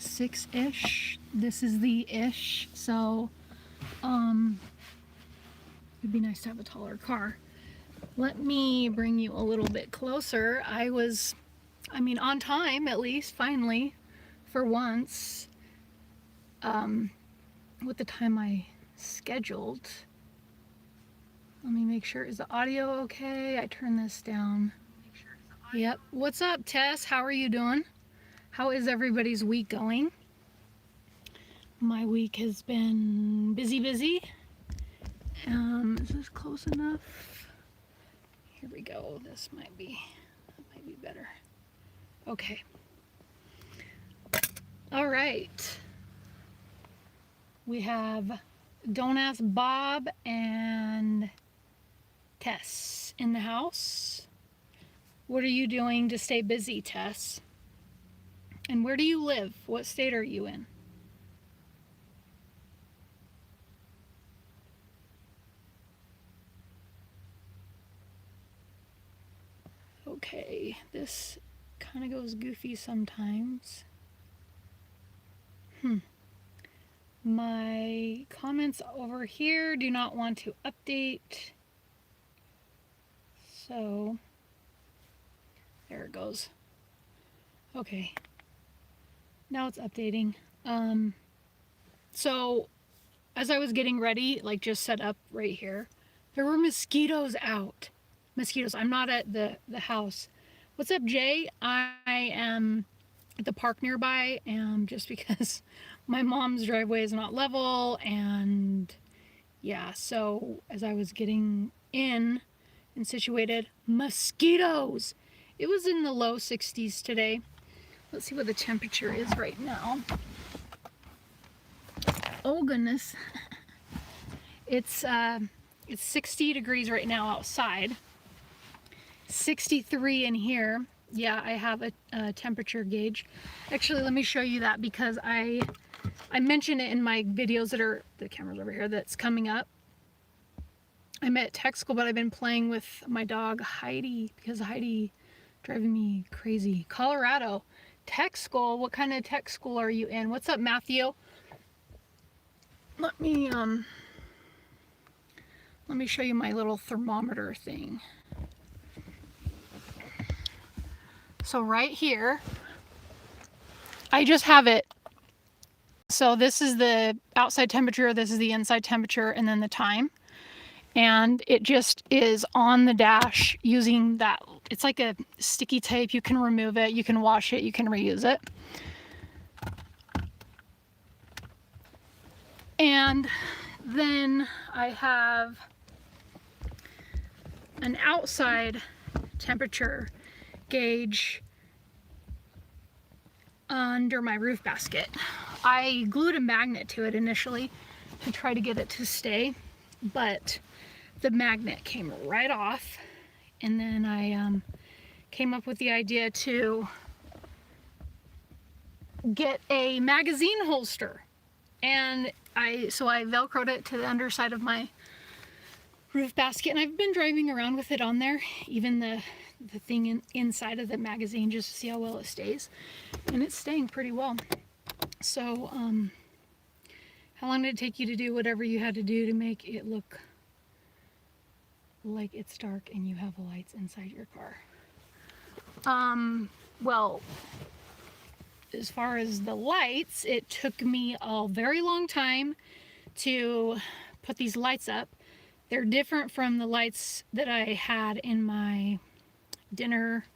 6-ish. This is the ish, so it'd be nice to have a taller car. Let me bring you a little bit closer. I mean, on time at least, finally, for once, with the time I scheduled. Let me make sure, is the audio okay? I turn this down. Yep. What's up, Tess? How are you doing? How is everybody's week going? My week has been busy. Is this close enough? Here we go. That might be better. Okay. All right. We have Don't Ask Bob and Tess in the house. What are you doing to stay busy, Tess? And where do you live? What state are you in? Okay, this kind of goes goofy sometimes. My comments over here do not want to update. So, there it goes. Okay. Now it's updating. So, as I was getting ready, like just set up right here, there were mosquitoes out. Mosquitoes. I'm not at the house. What's up, Jay? I am at the park nearby, and just because my mom's driveway is not level, and yeah, so as I was getting in and situated, mosquitoes. It was in the low 60s today. Let's see what the temperature is right now. Oh goodness. It's 60 degrees right now outside. 63 in here. Yeah, I have a temperature gauge. Actually, let me show you that because I mention it in my videos that are, the camera's over here, that's coming up. I'm at tech school, but I've been playing with my dog Heidi because Heidi driving me crazy. Colorado. Tech school? What kind of tech school are you in? What's up, Matthew? Let me show you my little thermometer thing. So right here, I just have it. So this is the outside temperature, this is the inside temperature, and then the time. And it just is on the dash using that. It's like a sticky tape. You can remove it, you can wash it, you can reuse it. And then I have an outside temperature gauge under my roof basket. I glued a magnet to it initially to try to get it to stay, but the magnet came right off, and then I came up with the idea to get a magazine holster, and so I velcroed it to the underside of my roof basket, and I've been driving around with it on there, even the thing inside of the magazine, just to see how well it stays, and it's staying pretty well. So how long did it take you to do whatever you had to do to make it look like it's dark and you have lights inside your car? Well, as far as the lights, it took me a very long time to put these lights up. They're different from the lights that I had in my dinner,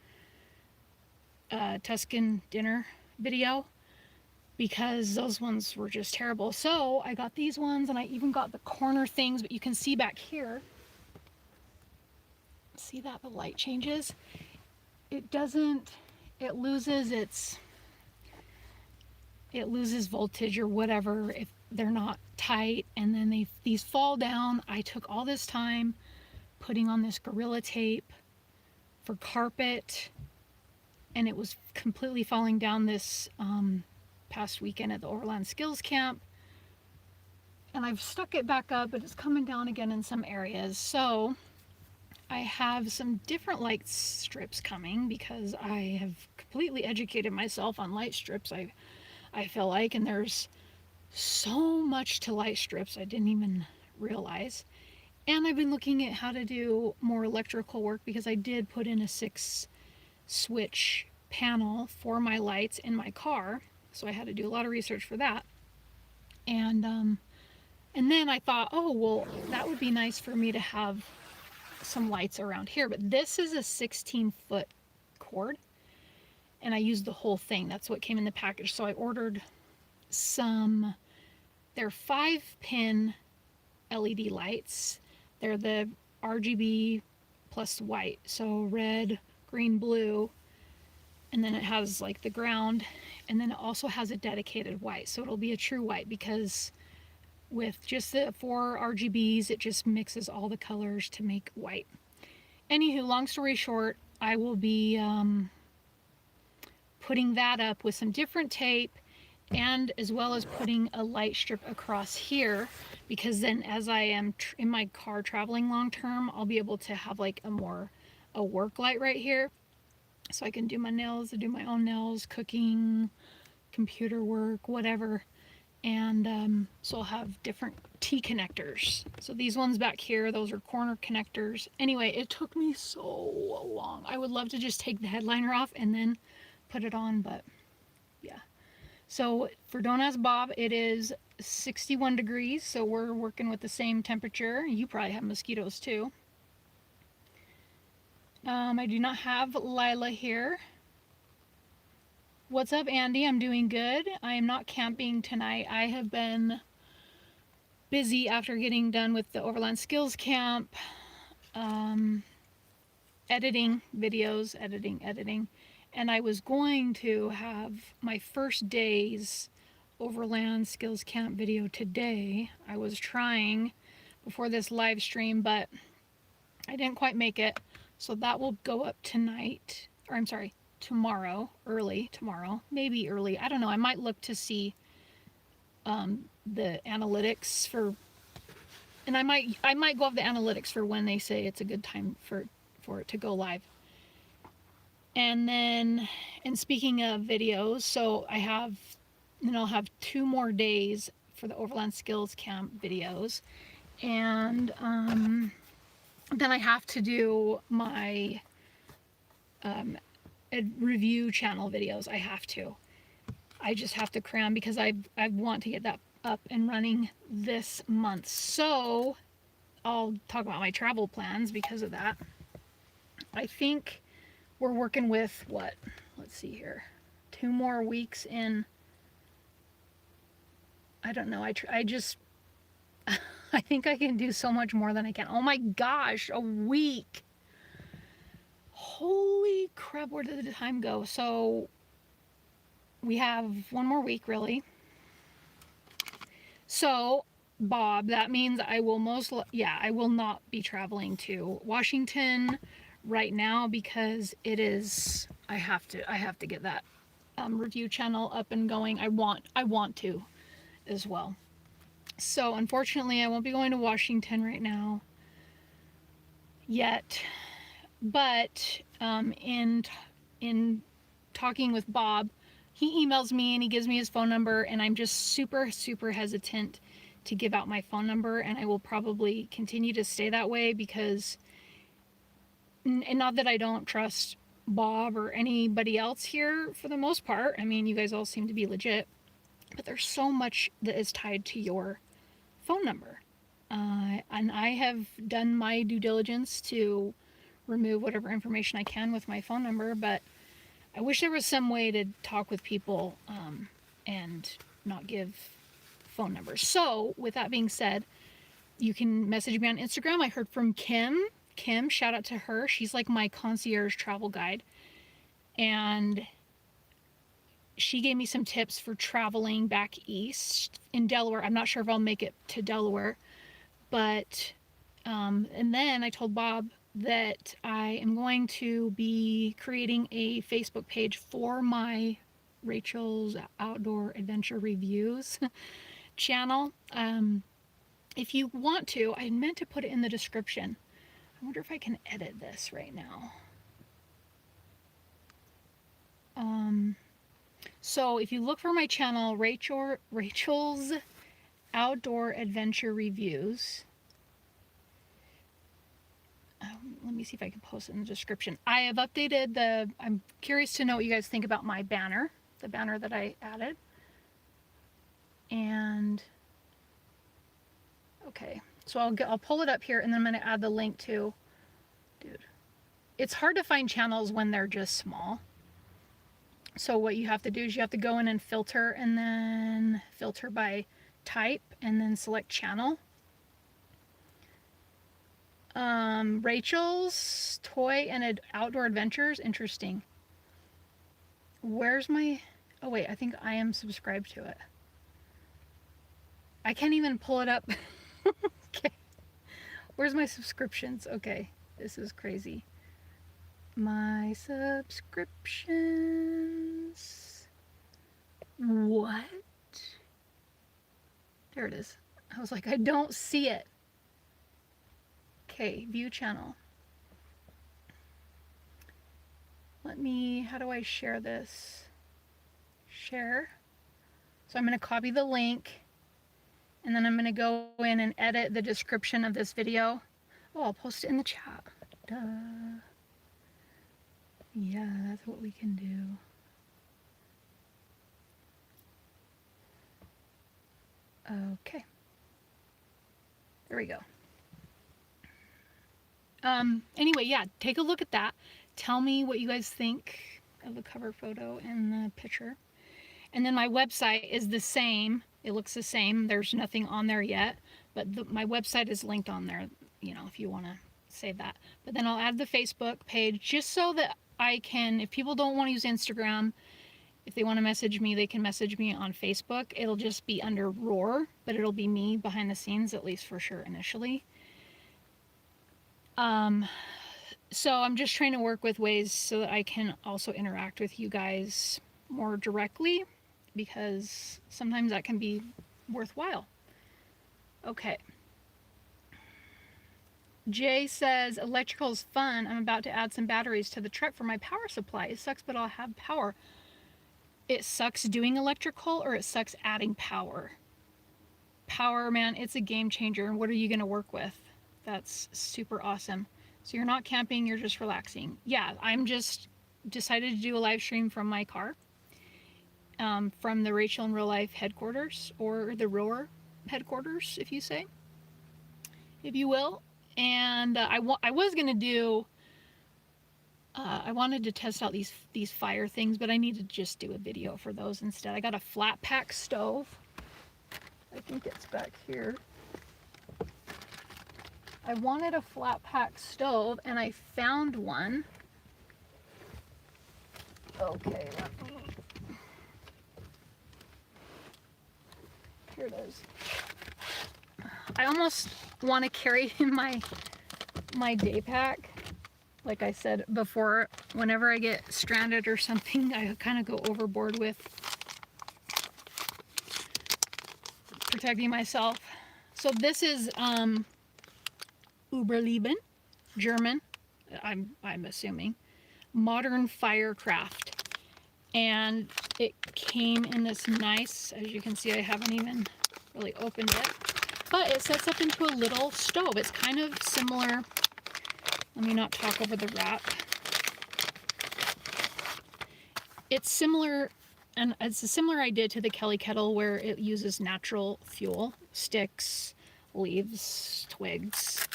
Tuscan dinner video, because those ones were just terrible. So I got these ones, and I even got the corner things, but you can see back here, see that the light changes? It doesn't, it loses voltage or whatever if they're not tight, and then these fall down. I took all this time putting on this Gorilla Tape for carpet, and it was completely falling down this past weekend at the Overland Skills Camp, and I've stuck it back up, but it's coming down again in some areas. So I have some different light strips coming because I have completely educated myself on light strips. I feel like, and there's so much to light strips I didn't even realize. And I've been looking at how to do more electrical work because I did put in a 6 switch panel for my lights in my car. So I had to do a lot of research for that. And then I thought, oh, well, that would be nice for me to have some lights around here. But this is a 16-foot cord, and I used the whole thing. That's what came in the package. So I ordered some, they're 5-pin LED lights. They're the RGB plus white. So red, green, blue, and then it has like the ground, and then it also has a dedicated white. So it'll be a true white because with just the 4 RGBs, it just mixes all the colors to make white. Anywho, long story short, I will be putting that up with some different tape, and as well as putting a light strip across here, because then as I am in my car traveling long term, I'll be able to have like a work light right here, so I can do my nails, do my own nails, cooking, computer work, whatever. And so I'll have different T connectors. So these ones back here, those are corner connectors. Anyway, it took me so long. I would love to just take the headliner off and then put it on, but yeah. So for Don't Ask Bob, it is 61 degrees, so we're working with the same temperature. You probably have mosquitoes too. I do not have Lila here. What's up, Andy? I'm doing good. I am not camping tonight. I have been busy after getting done with the Overland Skills Camp, editing videos, editing. And I was going to have my first day's Overland Skills Camp video today. I was trying before this live stream, but I didn't quite make it. So that will go up tonight, or I'm sorry, tomorrow, early tomorrow, maybe early. I don't know. I might look to see the analytics for, and I might go off the analytics for when they say it's a good time for it to go live. And then, and speaking of videos, so I'll have 2 more days for the Overland Skills Camp videos, and then I have to do my review channel videos. I just have to cram because I want to get that up and running this month. So I'll talk about my travel plans because of that. I think we're working with what? Let's see here. 2 more weeks in. I don't know. I just I think I can do so much more than I can. Oh my gosh, a week. Holy crap, where did the time go? So we have 1 more week, really. So, Bob, that means I will I will not be traveling to Washington right now because it is, I have to get that review channel up and going. I want to as well. So, unfortunately, I won't be going to Washington right now yet. But in talking with Bob, he emails me and he gives me his phone number, and I'm just super, super hesitant to give out my phone number, and I will probably continue to stay that way because, and not that I don't trust Bob or anybody else here for the most part. I mean, you guys all seem to be legit, but there's so much that is tied to your phone number. And I have done my due diligence to remove whatever information I can with my phone number, but I wish there was some way to talk with people and not give phone numbers. So with that being said, you can message me on Instagram. I heard from Kim. Shout out to her. She's like my concierge travel guide, and she gave me some tips for traveling back east in Delaware. I'm not sure if I'll make it to Delaware, but and then I told Bob that I am going to be creating a Facebook page for my Rachel's Outdoor Adventure Reviews channel. If you want to, I meant to put it in the description. I wonder if I can edit this right now. So if you look for my channel, Rachel's Outdoor Adventure Reviews. Let me see if I can post it in the description. I have updated I'm curious to know what you guys think about my banner, the banner that I added. And, okay, so I'll pull it up here, and then I'm going to add the link to, dude, it's hard to find channels when they're just small. So what you have to do is you have to go in and filter, and then filter by type, and then select channel. Rachel's Toy and Outdoor Adventures. Interesting. Where's my... Oh, wait. I think I am subscribed to it. I can't even pull it up. Okay. Where's my subscriptions? Okay. This is crazy. My subscriptions. What? There it is. I was like, I don't see it. Okay, view channel. How do I share this? Share. So I'm going to copy the link, and then I'm going to go in and edit the description of this video. Oh, I'll post it in the chat. Duh. Yeah, that's what we can do. Okay. There we go. Anyway, yeah, take a look at that. Tell me what you guys think of the cover photo and the picture. And then my website is the same. It looks the same. There's nothing on there yet, but my website is linked on there, you know, if you want to save that. But then I'll add the Facebook page just so that I can, if people don't want to use Instagram, if they want to message me, they can message me on Facebook. It'll just be under Roar, but it'll be me behind the scenes, at least for sure initially. So I'm just trying to work with ways so that I can also interact with you guys more directly, because sometimes that can be worthwhile. Okay. Jay says, electrical is fun. I'm about to add some batteries to the truck for my power supply. It sucks, but I'll have power. It sucks doing electrical, or it sucks adding power? Power, man, it's a game changer. What are you going to work with? That's super awesome. So you're not camping, you're just relaxing. Yeah, I'm just decided to do a live stream from my car, from the Rachel in Real Life headquarters, or the Roar headquarters, if you will. And I was gonna do, I wanted to test out these fire things, but I need to just do a video for those instead. I got a flat pack stove. I think it's back here. I wanted a flat pack stove, and I found one. Okay, here it is. I almost want to carry in my day pack. Like I said before, whenever I get stranded or something, I kind of go overboard with protecting myself. So this is Überleben, German, I'm assuming, modern firecraft. And it came in this nice, as you can see, I haven't even really opened it, but it sets up into a little stove. It's kind of similar. Let me not talk over the wrap. It's similar, and it's a similar idea to the Kelly kettle, where it uses natural fuel, sticks, leaves, twigs,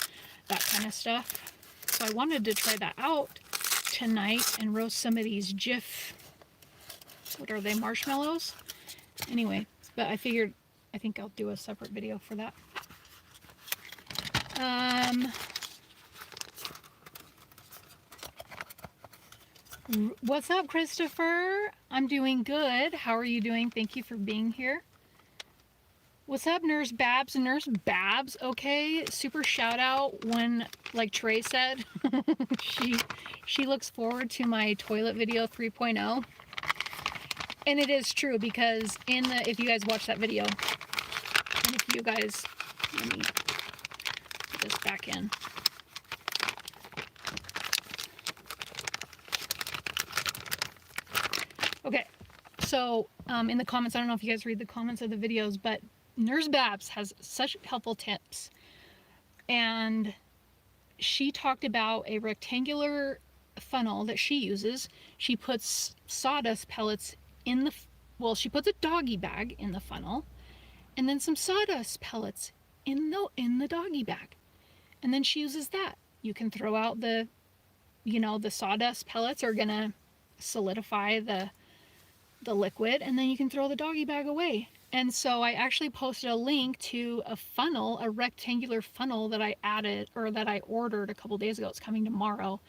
that kind of stuff. So I wanted to try that out tonight and roast some of these Jif, what are they, marshmallows? Anyway, but I figured, I think I'll do a separate video for that. What's up, Christopher? I'm doing good. How are you doing? Thank you for being here. What's up, Nurse Babs? Nurse Babs, okay. Super shout out when, like Trey said, she looks forward to my toilet video 3.0. And it is true, because if you guys watch that video, and if you guys, let me put this back in. Okay, So in the comments, I don't know if you guys read the comments of the videos, but Nurse Babs has such helpful tips. And she talked about a rectangular funnel that she uses. She puts sawdust pellets in the, well, she puts a doggy bag in the funnel, and then some sawdust pellets in the doggy bag. And then she uses that. You can throw out the, you know, the sawdust pellets are gonna solidify the liquid, and then you can throw the doggy bag away. And so I actually posted a link to a funnel, a rectangular funnel that I added, or that I ordered a couple days ago. It's coming tomorrow,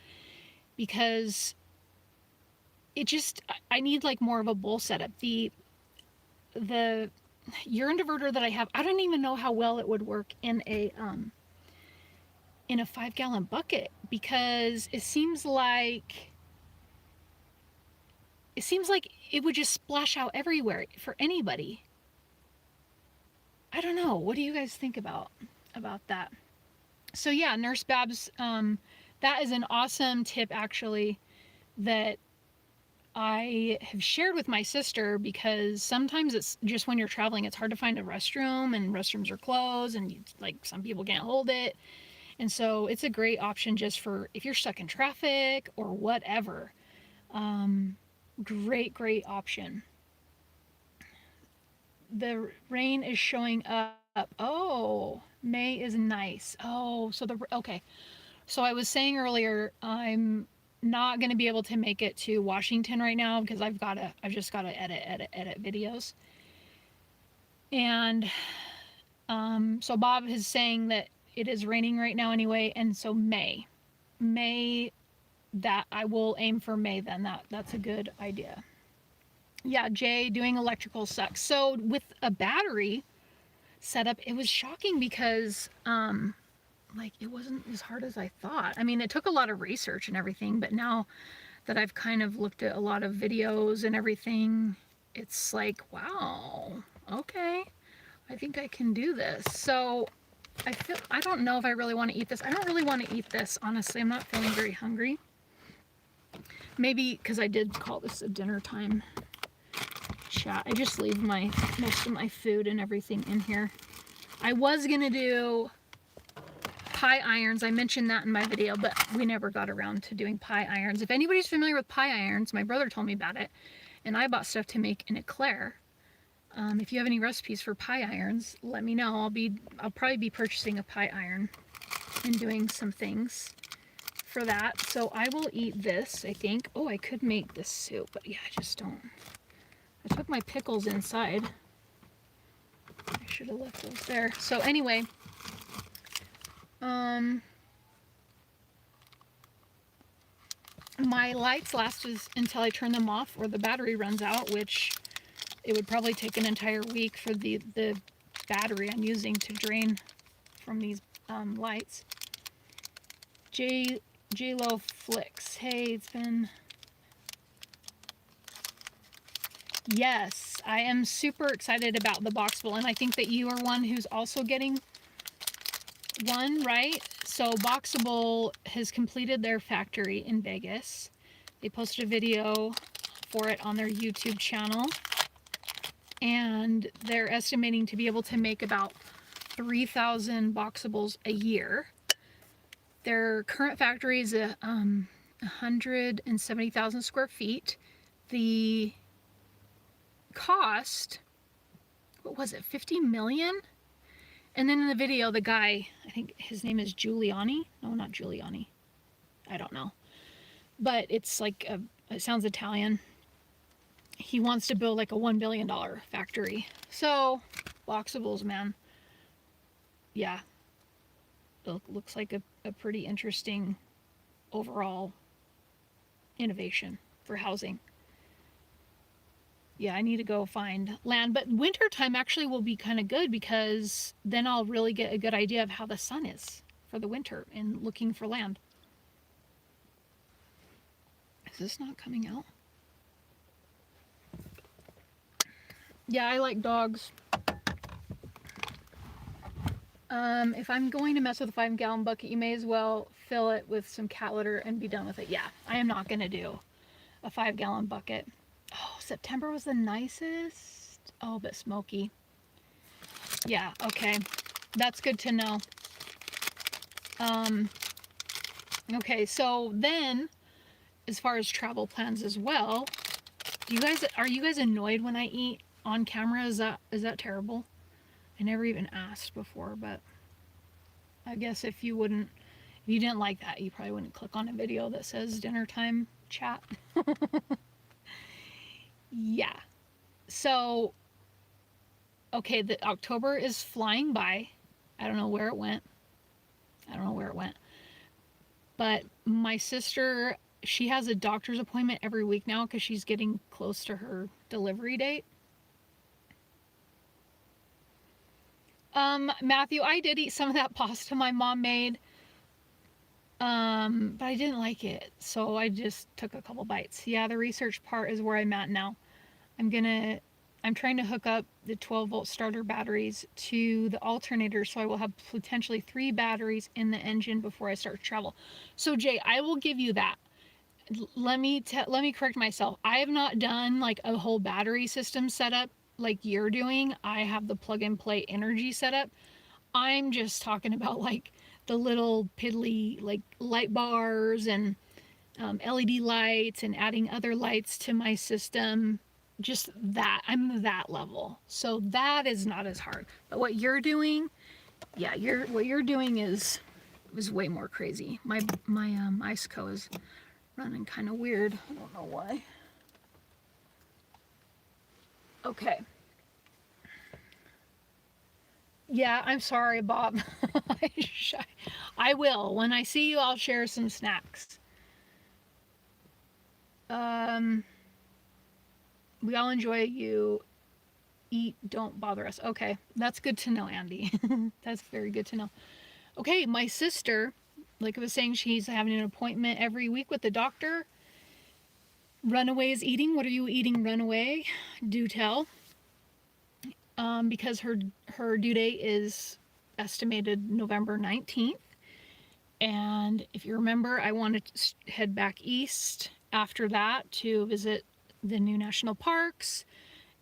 because it just, I need like more of a bowl setup. The urine diverter that I have, I don't even know how well it would work in a 5-gallon bucket, because it seems like it would just splash out everywhere for anybody. I don't know. What do you guys think about that? So yeah, Nurse Babs, that is an awesome tip actually that I have shared with my sister, because sometimes it's just when you're traveling, it's hard to find a restroom, and restrooms are closed, and like some people can't hold it. And so it's a great option just for if you're stuck in traffic or whatever. Great option. The rain is showing up. Oh, May is nice. Oh, so okay. So I was saying earlier, I'm not going to be able to make it to Washington right now, because I've just got to edit videos. And so Bob is saying that it is raining right now anyway, and so May, that I will aim for May then. That's a good idea. Yeah, Jay, doing electrical sucks. So with a battery setup, it was shocking because like it wasn't as hard as I thought. I mean, it took a lot of research and everything, but now that I've kind of looked at a lot of videos and everything, it's like, wow, okay, I think I can do this. So I don't know if I really want to eat this. I don't really want to eat this, honestly. I'm not feeling very hungry. Maybe because I did call this a dinner time chat. I just leave most of my food and everything in here. I was gonna do pie irons. I mentioned that in my video, but we never got around to doing pie irons. If anybody's familiar with pie irons, my brother told me about it, and I bought stuff to make an eclair. If you have any recipes for pie irons, let me know. I'll probably be purchasing a pie iron and doing some things for that. So I will eat this, I think. Oh, I could make this soup, but yeah, I just don't. I took my pickles inside. I should have left those there. So anyway, my lights last until I turn them off or the battery runs out, which it would probably take an entire week for the battery I'm using to drain from these lights. J-Lo Flicks. Hey, it's been... Yes, I am super excited about the Boxable, and I think that you are one who's also getting one, right? So Boxable has completed their factory in Vegas. They posted a video for it on their YouTube channel, and they're estimating to be able to make about 3,000 Boxables a year. Their current factory is 170,000 square feet. The cost, what was it, 50 million? And then in the video, the guy, I think his name is Giuliani. No, not Giuliani. I don't know. But it's like, it sounds Italian. He wants to build like a $1 billion factory. So, Boxables, man. Yeah. It looks like a pretty interesting overall innovation for housing. Yeah, I need to go find land, but wintertime actually will be kind of good, because then I'll really get a good idea of how the sun is for the winter and looking for land. Is this not coming out? Yeah, I like dogs. If I'm going to mess with a 5-gallon bucket, you may as well fill it with some cat litter and be done with it. Yeah, I am not going to do a 5-gallon bucket. Oh, September was the nicest. Oh, but smoky. Yeah, okay. That's good to know. Okay, so then, as far as travel plans as well, are you guys annoyed when I eat on camera? Is that terrible? I never even asked before, but I guess if you didn't like that, you probably wouldn't click on a video that says dinner time chat. Yeah. So, okay, the October is flying by. I don't know where it went. But my sister, she has a doctor's appointment every week now because she's getting close to her delivery date. Matthew, I did eat some of that pasta my mom made. But I didn't like it, so I just took a couple bites. Yeah, the research part is where I'm at now. I'm trying to hook up the 12-volt starter batteries to the alternator, so I will have potentially 3 batteries in the engine before I start to travel. So Jay, I will give you that. Let me correct myself. I have not done like a whole battery system setup like you're doing. I have the plug and play energy setup. I'm just talking about like the little piddly like light bars and LED lights and adding other lights to my system. Just that. I'm that level. So that is not as hard. But what you're doing, yeah, what you're doing is way more crazy. My IceCo is running kind of weird. I don't know why. Okay. Yeah, I'm sorry, Bob. I will. When I see you, I'll share some snacks. We all enjoy you. Eat, don't bother us. Okay, that's good to know, Andy. That's very good to know. Okay, my sister, like I was saying, she's having an appointment every week with the doctor. Runaway is eating. What are you eating, Runaway? Do tell. Because her due date is estimated November 19th. And if you remember, I wanted to head back east after that to visit the new national parks,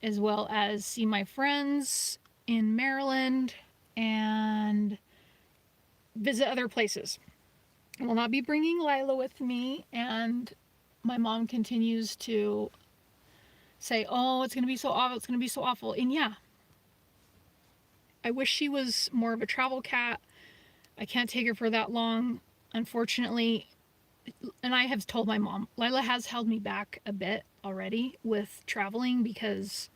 as well as see my friends in Maryland and visit other places. I will not be bringing Lila with me, and my mom continues to say, oh, it's going to be so awful, it's going to be so awful. And yeah, I wish she was more of a travel cat. I can't take her for that long, unfortunately. And I have told my mom, Lila has held me back a bit already with traveling because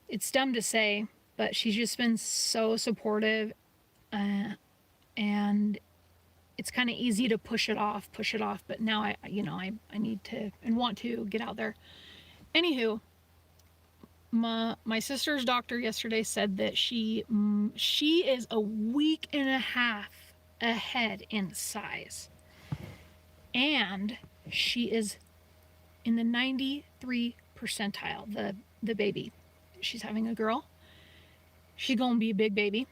it's dumb to say, but she's just been so supportive, and it's kind of easy to push it off, but now I need to and want to get out there. Anywho, my sister's doctor yesterday said that she is a week and a half ahead in size, and she is in the 93 percentile. The baby, she's having a girl. She's gonna be a big baby,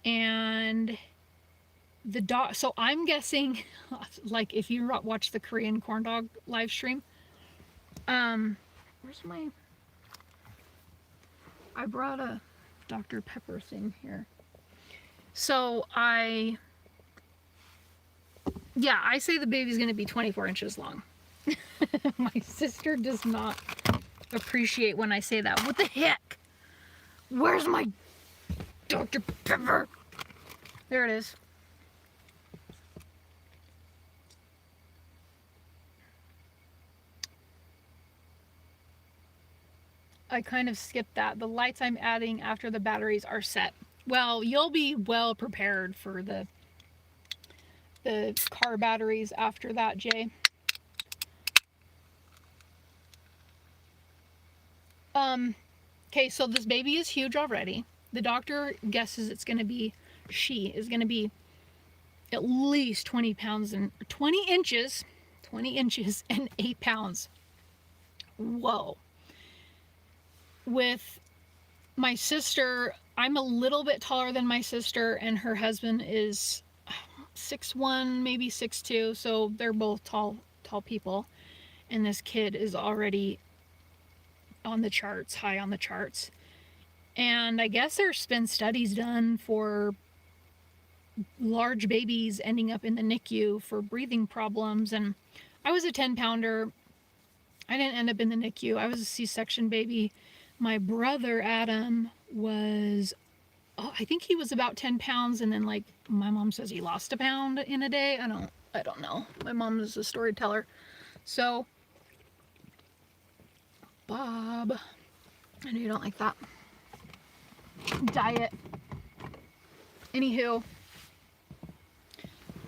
and the dog. So I'm guessing, like if you watch the Korean corn dog live stream, where's my? I brought a Dr. Pepper thing here. So I say the baby's gonna be 24 inches long. My sister does not appreciate when I say that. What the heck? Where's my Dr. Pepper? There it is. I kind of skipped that. The lights I'm adding after the batteries are set. Well, you'll be well prepared for the car batteries after that, Jay. Okay, so this baby is huge already. The doctor guesses she is going to be at least 20 pounds and 20 inches and 8 pounds. Whoa. With my sister, I'm a little bit taller than my sister, and her husband is 6'1", maybe 6'2", so they're both tall people. And this kid is already on the charts, high on the charts. And I guess there's been studies done for large babies ending up in the NICU for breathing problems. And I was a 10-pounder. I didn't end up in the NICU. I was a C-section baby. My brother Adam was, oh, I think he was about 10 pounds, and then like my mom says he lost a pound in a day. I don't know. My mom is a storyteller. So Bob, I know you don't like that. Diet. Anywho.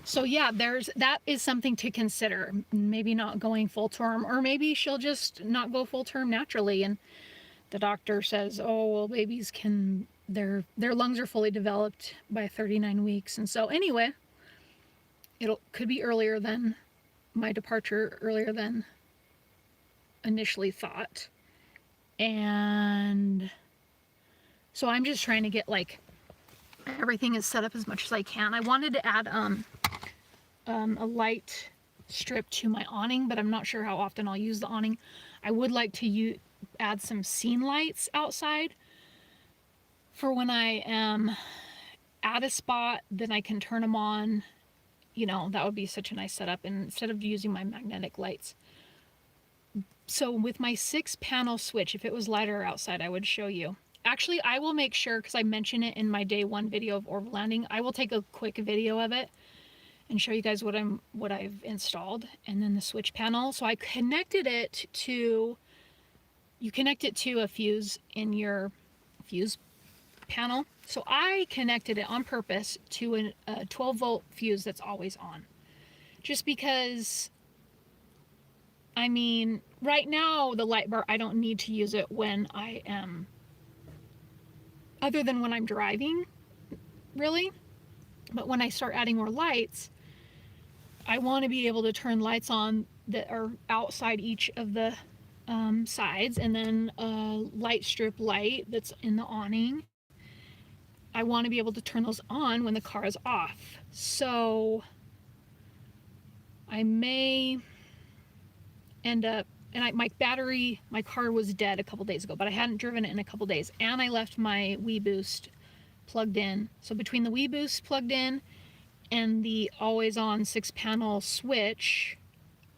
So yeah, that is something to consider. Maybe not going full term, or maybe she'll just not go full term naturally. And the doctor says, oh, well, babies can, their lungs are fully developed by 39 weeks. And so anyway, could be earlier than my departure, earlier than initially thought. And so I'm just trying to get like everything is set up as much as I can. I wanted to add a light strip to my awning, but I'm not sure how often I'll use the awning. I would like to add some scene lights outside for when I am at a spot, then I can turn them on. You know, that would be such a nice setup, and instead of using my magnetic lights. So with my 6-panel switch, if it was lighter outside, I would show you. Actually, I will make sure, because I mention it in my day 1 video of Overlanding, I will take a quick video of it and show you guys what I've installed, and then the switch panel. So I connected it to, you connect it to a fuse in your fuse panel. So I connected it on purpose to a 12-volt fuse that's always on. Just because, I mean, right now the light bar, I don't need to use it when I am, other than when I'm driving, really. But when I start adding more lights, I want to be able to turn lights on that are outside each of the sides, and then a light strip light that's in the awning. I want to be able to turn those on when the car is off. So I may end up, and my car was dead a couple days ago, but I hadn't driven it in a couple days, and I left my Wii Boost plugged in. So between the Wii Boost plugged in and the always on 6-panel switch,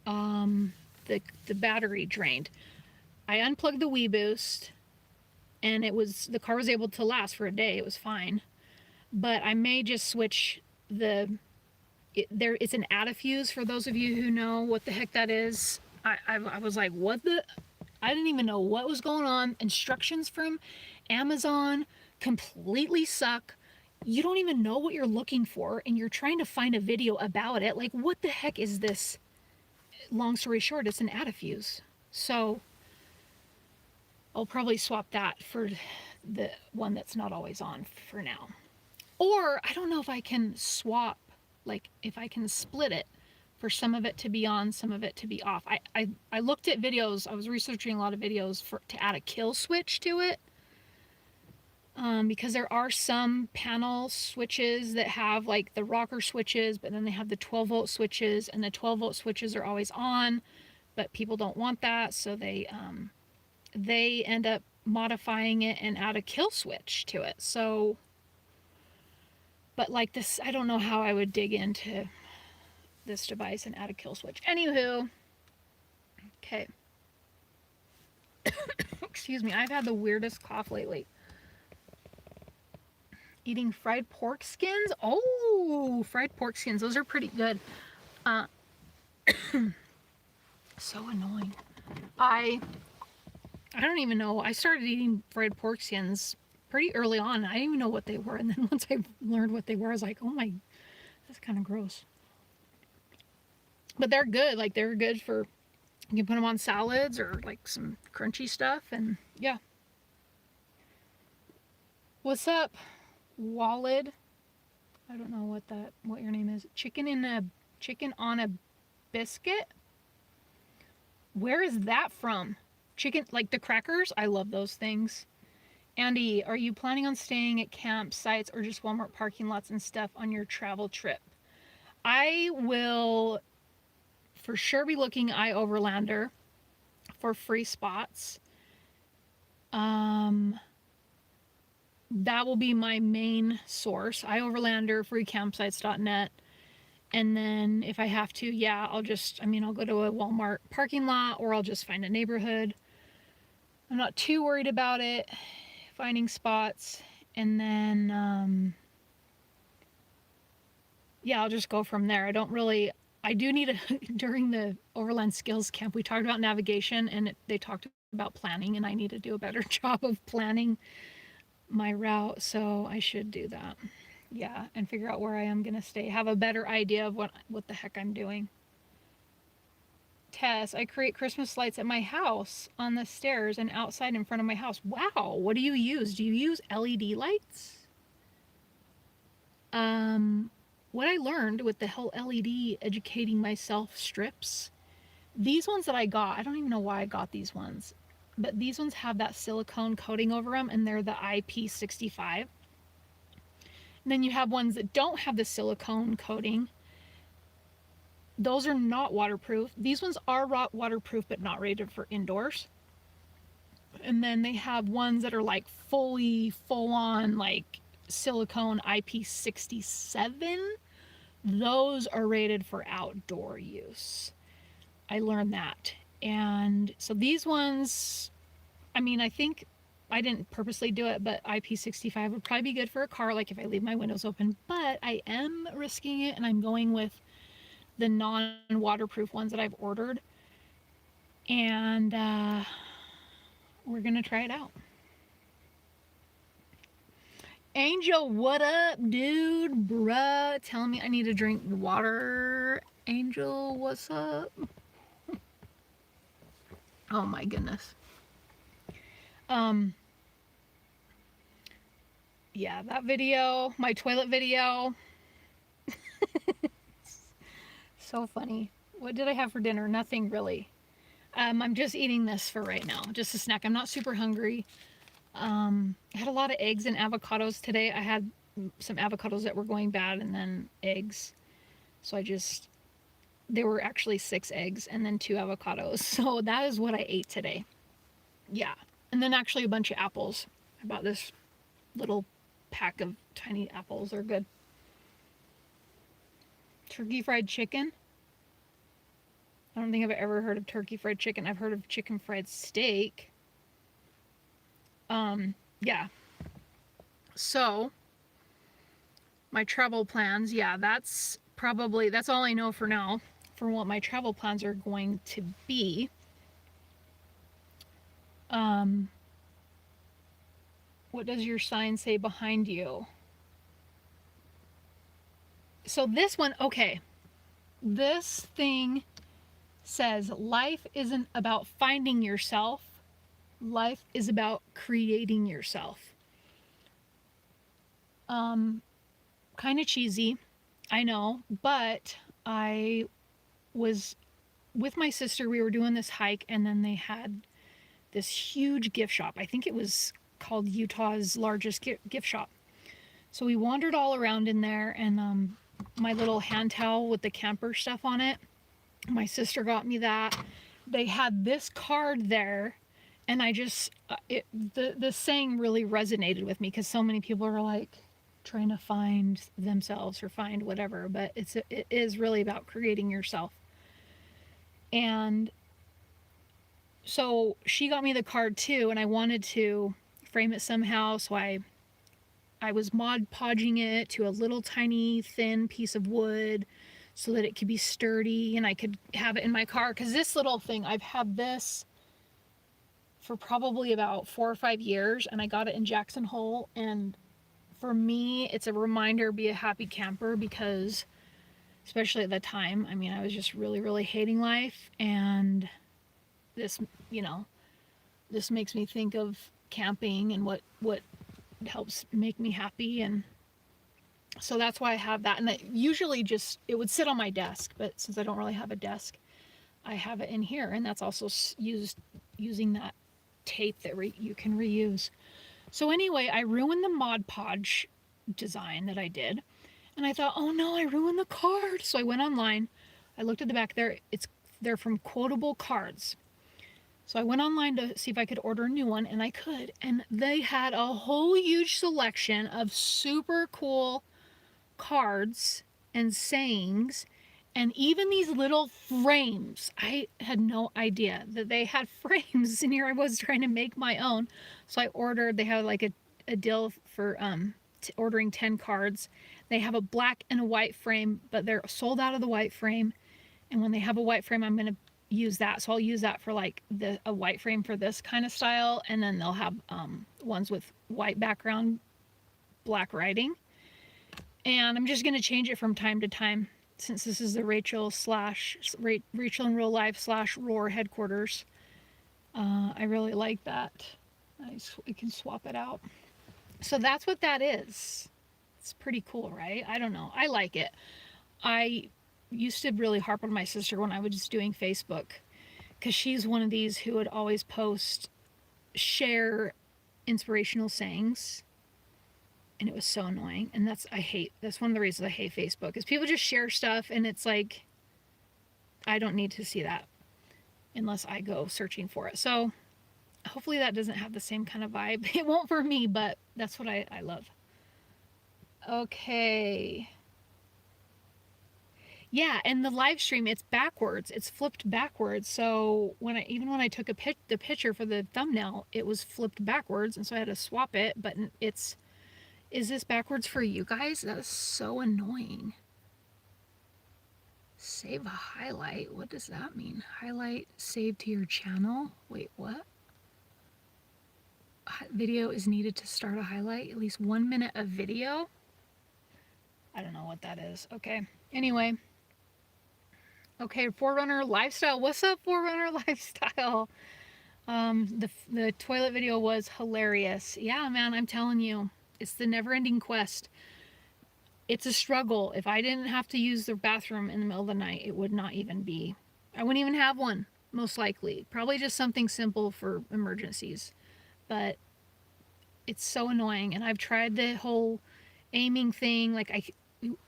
the battery drained. I unplugged the Wii Boost, and the car was able to last for a day. It was fine. But I may just switch it's an add-a-fuse, for those of you who know what the heck that is. I was like, what the? I didn't even know what was going on. Instructions from Amazon completely suck. You don't even know what you're looking for, and you're trying to find a video about it. Like, what the heck is this? Long story short, it's an add-a-fuse. So I'll probably swap that for the one that's not always on for now. Or I don't know if I can swap, like if I can split it for some of it to be on, some of it to be off. I looked at videos. I was researching a lot of videos to add a kill switch to it. Because there are some panel switches that have like the rocker switches, but then they have the 12-volt switches, and the 12-volt switches are always on, but people don't want that, so they end up modifying it and add a kill switch to it. So, but like this, I don't know how I would dig into this device and add a kill switch. Anywho, okay. Excuse me, I've had the weirdest cough lately. Eating fried pork skins. Oh, fried pork skins. Those are pretty good. So annoying. I don't even know. I started eating fried pork skins pretty early on. I didn't even know what they were. And then once I learned what they were, I was like, oh my, that's kind of gross. But they're good. Like, they're good for, you can put them on salads or like some crunchy stuff. And yeah. What's up, Walid? I don't know what your name is. Chicken on a biscuit? Where is that from? Chicken, like the crackers? I love those things. Andy, are you planning on staying at campsites or just Walmart parking lots and stuff on your travel trip? I will for sure be looking Overlander for free spots. That will be my main source. iOverlander, freecampsites.net. And then if I have to, yeah, I'll go to a Walmart parking lot, or I'll just find a neighborhood. I'm not too worried about it, finding spots. And then, yeah, I'll just go from there. I do need during the Overland Skills Camp, we talked about navigation, and they talked about planning, and I need to do a better job of planning my route. So I should do that. Yeah, and figure out where I am going to stay. Have a better idea of what the heck I'm doing. Tess, I create Christmas lights at my house on the stairs and outside in front of my house. Wow, what do you use? Do you use LED lights? What I learned with the whole LED educating myself strips, these ones that I got, I don't even know why I got these ones, but these ones have that silicone coating over them, and they're the IP65. And then you have ones that don't have the silicone coating. Those are not waterproof. These ones are waterproof, but not rated for indoors. And then they have ones that are like full on like silicone IP67. Those are rated for outdoor use. I learned that. And so these ones, I think I didn't purposely do it, but IP65 would probably be good for a car, like if I leave my windows open. But I am risking it, and I'm going with the non-waterproof ones that I've ordered. And we're going to try it out. Angel, what up, dude? Bruh, telling me I need to drink water. Angel, what's up? Oh my goodness. Yeah, that video, my toilet video. So funny. What did I have for dinner? Nothing really. I'm just eating this for right now, just a snack. I'm not super hungry. I had a lot of eggs and avocados today. I had some avocados that were going bad, and then eggs. So there were actually 6 eggs and then 2 avocados. So that is what I ate today. Yeah. And then actually a bunch of apples. I bought this little pack of tiny apples. They're good. Turkey fried chicken. I don't think I've ever heard of turkey fried chicken. I've heard of chicken fried steak. Yeah. So, my travel plans, yeah, that's all I know for now for what my travel plans are going to be. What does your sign say behind you? So this one, okay. This thing says, life isn't about finding yourself. Life is about creating yourself. Kind of cheesy, I know, but I was with my sister. We were doing this hike, and then they had this huge gift shop. I think it was called Utah's largest gift shop. So we wandered all around in there, and my little hand towel with the camper stuff on it, my sister got me that. They had this card there, and I just the saying really resonated with me, because so many people are like trying to find themselves or find whatever, but it is really about creating yourself. And so she got me the card too, and I wanted to frame it somehow, so I was Mod Podging it to a little tiny thin piece of wood so that it could be sturdy and I could have it in my car. Because this little thing, I've had this for probably about 4 or 5 years, and I got it in Jackson Hole. And for me, it's a reminder, be a happy camper, because especially at the time, I was just really, really hating life. And this, this makes me think of camping and what helps make me happy. And so that's why I have that. And I usually it would sit on my desk, but since I don't really have a desk, I have it in here. And that's also using that tape that you can reuse. So anyway, I ruined the Mod Podge design that I did, and I thought, oh no, I ruined the card. So I went online, I looked at the back there. They're from Quotable Cards. So I went online to see if I could order a new one, and I could. And they had a whole huge selection of super cool cards and sayings, and even these little frames. I had no idea that they had frames, and here I was trying to make my own. So I ordered, they had like a deal for ordering 10 cards. They have a black and a white frame, but they're sold out of the white frame. And when they have a white frame, I'm going to use that. So I'll use that for like a white frame for this kind of style. And then they'll have ones with white background, black writing. And I'm just going to change it from time to time, since this is the Rachel in Real Life / Roar headquarters. I really like that. I can swap it out. So that's what that is. It's pretty cool, right? I don't know. I like it. I used to really harp on my sister when I was just doing Facebook, because she's one of these who would always share inspirational sayings, and it was so annoying. And that's one of the reasons I hate Facebook, is people just share stuff, and it's like, I don't need to see that unless I go searching for it. So hopefully that doesn't have the same kind of vibe. It won't for me, but that's what I love. Okay. Yeah, and the live stream, it's backwards. It's flipped backwards. So when I took the picture for the thumbnail, it was flipped backwards, and so I had to swap it. But is this backwards for you guys? That is so annoying. Save a highlight. What does that mean? Highlight saved to your channel? Wait, what? Video is needed to start a highlight. At least 1 minute of video? I don't know what that is. Okay. Anyway. Okay, Forerunner Lifestyle. What's up, Forerunner Lifestyle? The toilet video was hilarious. Yeah, man, I'm telling you. It's the never-ending quest. It's a struggle. If I didn't have to use the bathroom in the middle of the night, it would not even be. I wouldn't even have one, most likely. Probably just something simple for emergencies. But it's so annoying. And I've tried the whole aiming thing. Like,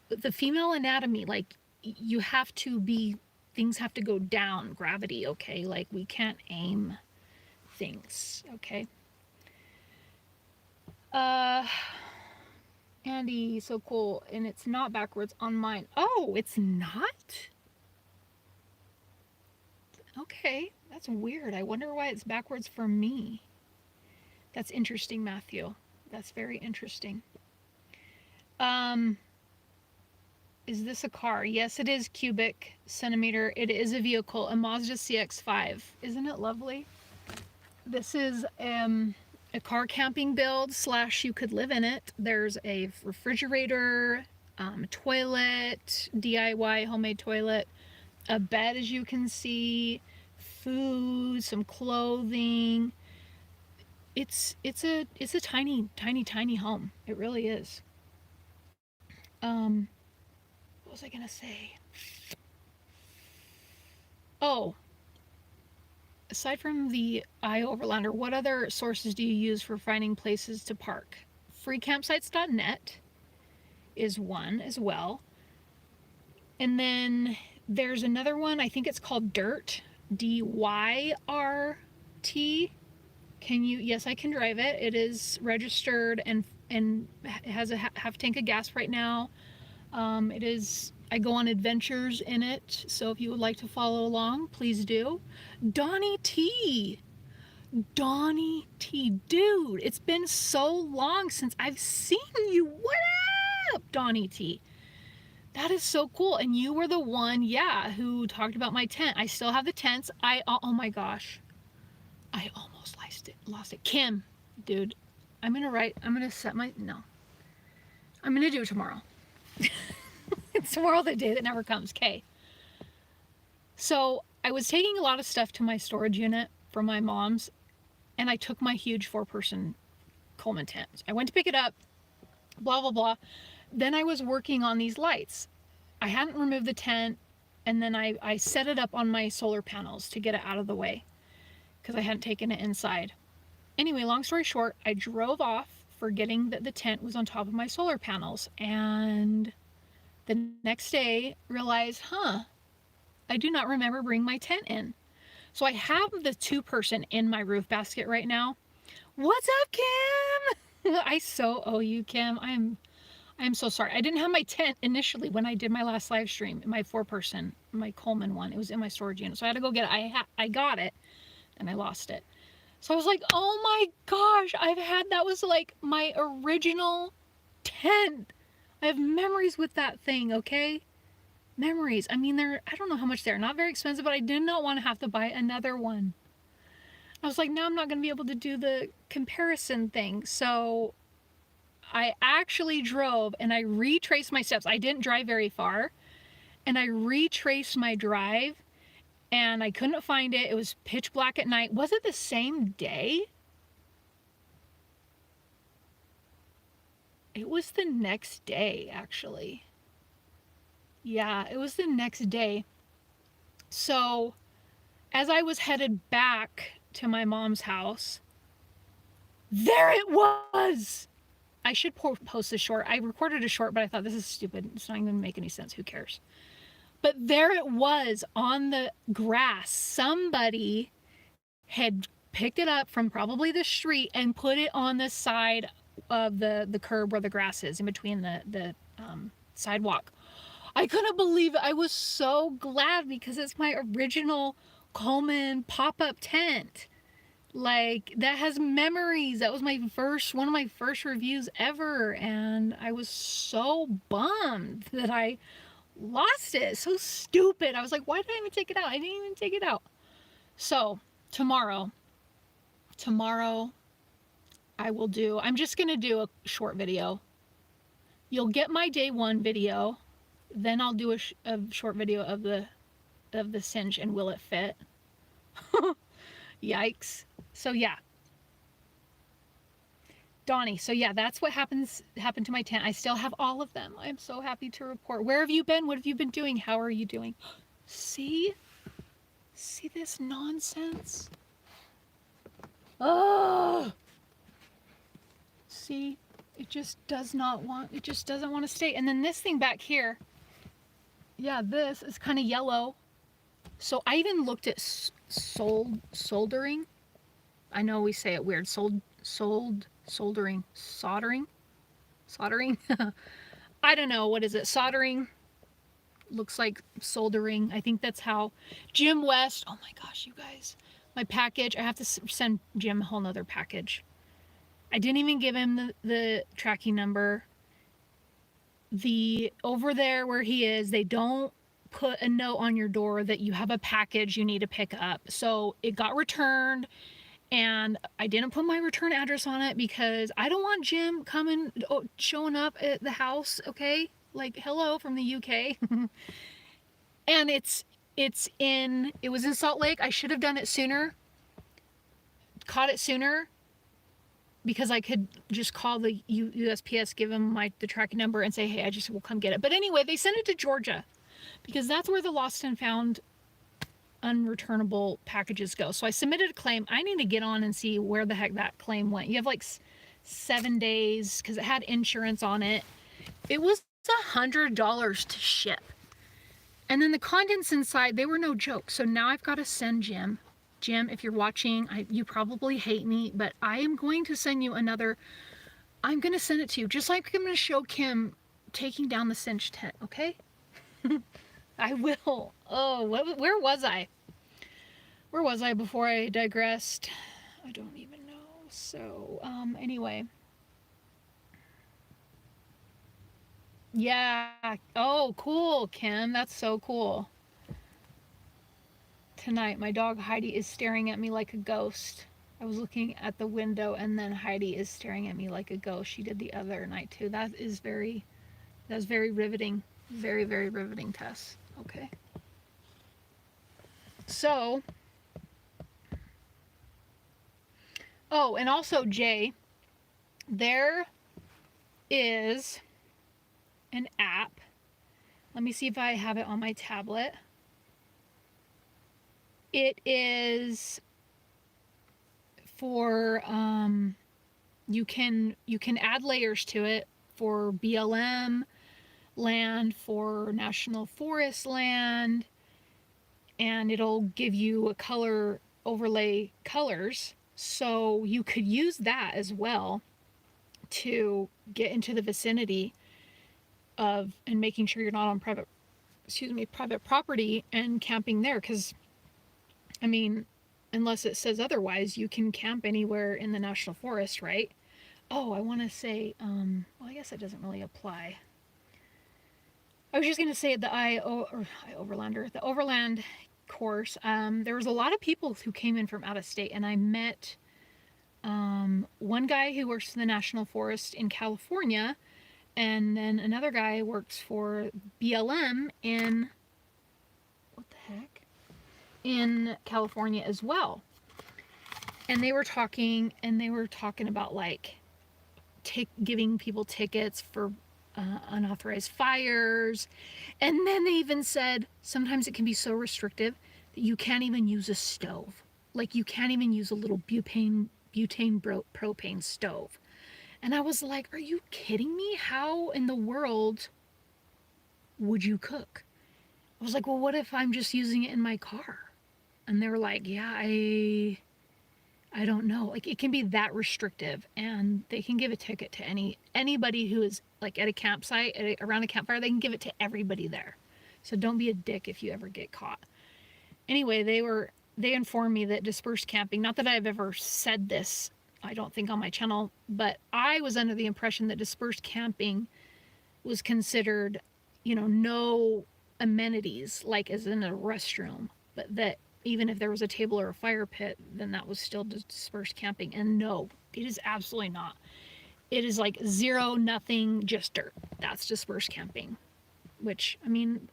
the female anatomy, like, you have to be, things have to go down, gravity, okay? Like, we can't aim things, okay? Andy, so cool. And it's not backwards on mine. Oh, it's not? Okay, that's weird. I wonder why it's backwards for me. That's interesting, Matthew. That's very interesting. Is this a car? Yes, it is cubic centimeter. It is a vehicle, a Mazda CX-5. Isn't it lovely? This is a car camping build / you could live in it. There's a refrigerator, toilet, DIY homemade toilet, a bed, as you can see, food, some clothing. It's a tiny home. It really is. What was I gonna say? Oh, aside from the Overlander, what other sources do you use for finding places to park? Freecampsites.net is one as well. And then there's another one, I think it's called Dyrt, DYRT. Yes, I can drive it. It is registered and has a half tank of gas right now. I go on adventures in it, so if you would like to follow along, please do. Donnie T, dude, it's been so long since I've seen you. What up, Donnie T? That is so cool. And you were the one, yeah, who talked about my tent. I still have the tents. Oh my gosh, I almost lost it. Kim, dude, I'm gonna do it tomorrow. It's tomorrow, the day that never comes. Okay. So I was taking a lot of stuff to my storage unit from my mom's, and I took my huge 4-person Coleman tent. I went to pick it up, blah, blah, blah. Then I was working on these lights. I hadn't removed the tent, and then I set it up on my solar panels to get it out of the way because I hadn't taken it inside. Anyway, long story short, I drove off forgetting that the tent was on top of my solar panels, and the next day realized, I do not remember bringing my tent in. So I have the 2-person in my roof basket right now. What's up, Kim? I so owe you, Kim. I'm so sorry. I didn't have my tent initially when I did my last live stream, my 4-person, my Coleman one. It was in my storage unit. So I had to go get it. I got it and I lost it. So I was like, oh my gosh, that was like my original tent. I have memories with that thing, okay? Memories. I mean, I don't know how much they're. Not very expensive, but I did not want to have to buy another one. I was like, now I'm not going to be able to do the comparison thing. So I actually drove and I retraced my steps. I didn't drive very far. And I retraced my drive and I couldn't find it. It was pitch black at night. Was it the same day? It was the next day, actually. Yeah, it was the next day. So as I was headed back to my mom's house, there it was. I should post a short. I recorded a short, but I thought this is stupid. It's not even going to make any sense. Who cares? But there it was on the grass. Somebody had picked it up from probably the street and put it on the side of the curb where the grass is, in between the sidewalk. I couldn't believe it. I was so glad because it's my original Coleman pop-up tent. Like, that has memories. That was one of my first reviews ever, and I was so bummed that I lost it. So stupid. I was like, why did I even take it out? I didn't even take it out. So tomorrow I'm just gonna do a short video. You'll get my day 1 video, then I'll do a short video of the cinch and will it fit. Yikes. So yeah, Donnie, so yeah, that's what happened to my tent. I still have all of them. I'm so happy to report. Where have you been? What have you been doing? How are you doing? See this nonsense? Oh, see, it just doesn't want to stay. And then this thing back here, yeah, this is kind of yellow. So I even looked at soldering. I know we say it weird. Soldering. I don't know. What is it? Soldering. Looks like soldering. I think that's how. Jim West. Oh my gosh, you guys. My package. I have to send Jim a whole nother package. I didn't even give him the tracking number. Over there where he is, they don't put a note on your door that you have a package you need to pick up. So it got returned, and I didn't put my return address on it because I don't want Jim showing up at the house, okay? Like, hello from the UK. And it was in Salt Lake. I should have done it sooner. Caught it sooner because I could just call the USPS, give them the tracking number and say, hey, I just will come get it. But anyway, they sent it to Georgia because that's where the lost and found unreturnable packages go. So I submitted a claim. I need to get on and see where the heck that claim went. You have like 7 days because it had insurance on it. It was $100 to ship. And then the contents inside, they were no joke. So now I've got to send Jim. Jim, if you're watching, you probably hate me, but I am going to send you another. I'm going to send it to you, just like I'm going to show Kim taking down the cinch tent, okay? I will. Oh, where was I? Where was I before I digressed? I don't even know. So, anyway. Yeah. Oh, cool, Kim. That's so cool. Tonight, my dog Heidi is staring at me like a ghost. I was looking at the window and then Heidi is staring at me like a ghost. She did the other night too. That's very riveting. Very, very riveting, Tess. Okay. So, oh, and also Jay, there is an app. Let me see if I have it on my tablet. It is for you can add layers to it for BLM land, for National Forest land, and it'll give you a color overlay colors. So you could use that as well to get into the vicinity of and making sure you're not on private property and camping there. Because I mean, unless it says otherwise, you can camp anywhere in the national forest, right? Oh, I want to say, well, I guess it doesn't really apply. I was just going to say the Overland course. There was a lot of people who came in from out of state, and I met one guy who works for the National Forest in California, and then another guy works for BLM in what the heck in California as well. And they were talking about like giving people tickets for unauthorized fires. And then they even said sometimes it can be so restrictive that you can't even use a stove. Like you can't even use a little butane propane stove. And I was like, are you kidding me? How in the world would you cook? I was like, well, what if I'm just using it in my car? And they were like, yeah, I don't know. Like it can be that restrictive, and they can give a ticket to anybody who is like at a campsite, around a campfire. They can give it to everybody there. So don't be a dick if you ever get caught. Anyway, they informed me that dispersed camping, not that I've ever said this, I don't think on my channel, but I was under the impression that dispersed camping was considered, no amenities, like as in a restroom, but that even if there was a table or a fire pit, then that was still dispersed camping. And no, it is absolutely not. It is like zero, nothing, just dirt. That's dispersed camping. Which, I mean,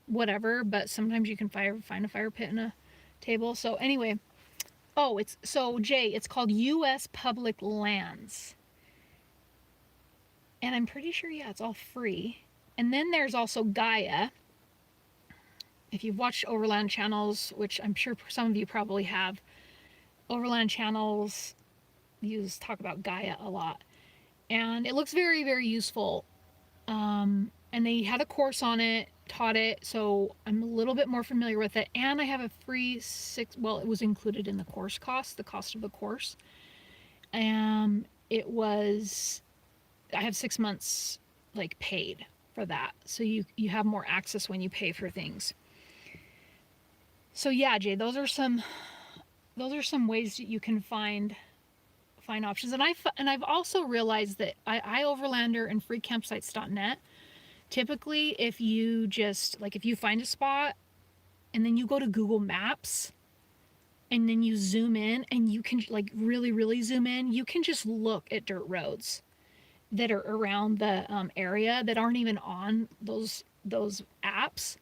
whatever, but sometimes you can find a fire pit and a table. So anyway, Jay, it's called U.S. Public Lands. And I'm pretty sure, yeah, it's all free. And then there's also Gaia. If you've watched Overland channels, which I'm sure some of you probably have, Overland channels talk about Gaia a lot. And it looks very, very useful. And they had a course on it, taught it, so I'm a little bit more familiar with it. And I have a free it was included in the course cost, the cost of the course. I have 6 months like paid for that. So you have more access when you pay for things. So yeah, Jay, those are some ways that you can find options. And I've also realized that iOverlander and freecampsites.net, typically if you find a spot and then you go to Google Maps and then you zoom in and you can like really, really zoom in, you can just look at dirt roads that are around the area that aren't even on those apps.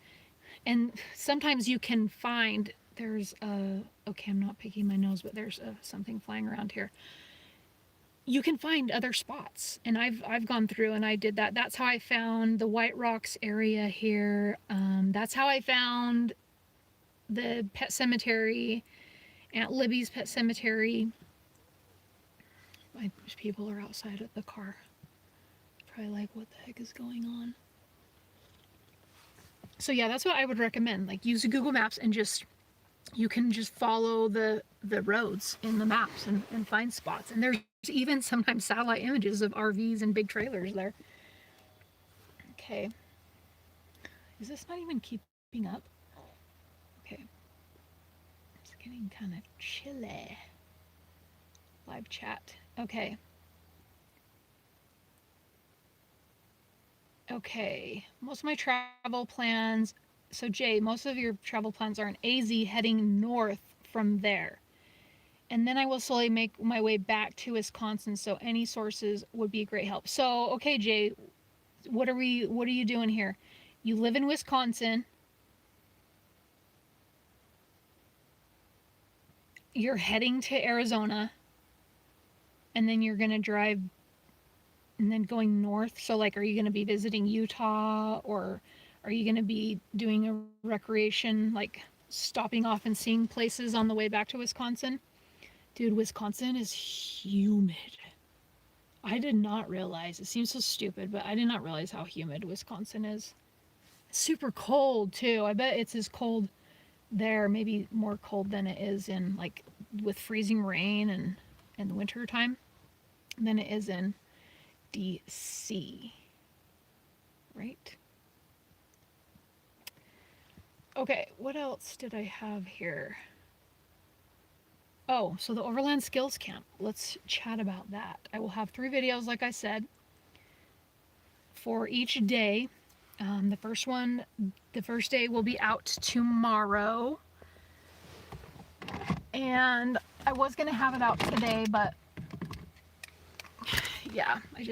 And sometimes you can find I'm not picking my nose, but there's something flying around here. You can find other spots, and I've gone through and I did that. That's how I found the White Rocks area here. That's how I found the pet cemetery, Aunt Libby's pet cemetery. People are outside of the car. Probably like, what the heck is going on? So yeah, that's what I would recommend. Like use Google Maps and you can just follow the roads in the maps and find spots. And there's even sometimes satellite images of RVs and big trailers there. Okay. Is this not even keeping up? Okay. It's getting kind of chilly. Live chat. Okay. Okay, most of my travel plans. So Jay, most of your travel plans are in AZ heading north from there. And then I will slowly make my way back to Wisconsin, so any sources would be a great help. So, okay, Jay, what are you doing here? You live in Wisconsin. You're heading to Arizona. And then you're going to drive and then going north. So like, are you going to be visiting Utah, or are you going to be doing a recreation, like stopping off and seeing places on the way back to Wisconsin? Dude, Wisconsin is humid. I did not realize, it seems so stupid, but I did not realize how humid Wisconsin is. It's super cold too. I bet it's as cold there, maybe more cold than it is in, like, with freezing rain and in the winter time, than it is in DC, right? Okay, what else did I have here? Oh, so the Overland Skills Camp. Let's chat about that. I will have 3 videos, like I said, for each day. The first day will be out tomorrow. And I was going to have it out today, but yeah, I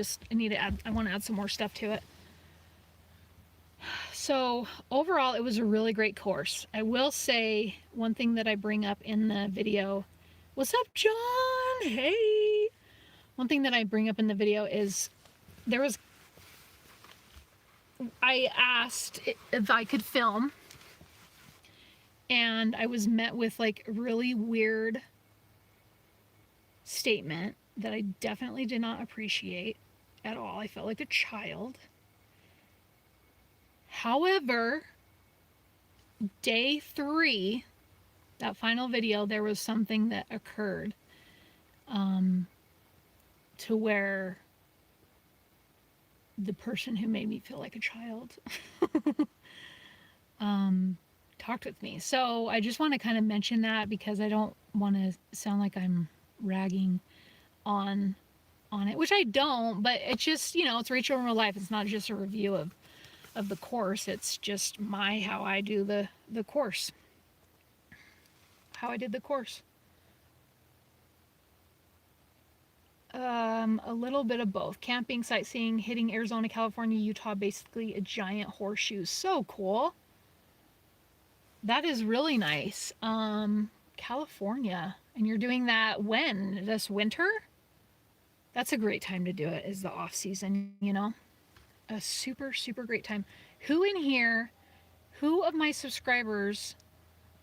want to add some more stuff to it. So overall, it was a really great course. I will say one thing that I bring up in the video. What's up, John? Hey. One thing that I bring up in the video is I asked if I could film, and I was met with like a really weird statement that I definitely did not appreciate at all. I felt like a child. However, day 3, that final video, there was something that occurred to where the person who made me feel like a child talked with me. So I just want to kind of mention that because I don't want to sound like I'm ragging on it, which I don't, but it's just, it's Rachel in real life. It's not just a review of the course. It's just how I do the course. How I did the course. A little bit of both. Camping, sightseeing, hitting Arizona, California, Utah, basically a giant horseshoe. So cool. That is really nice. California. And you're doing that when? This winter? That's a great time to do it, is the off season, A super, super great time. Who of my subscribers,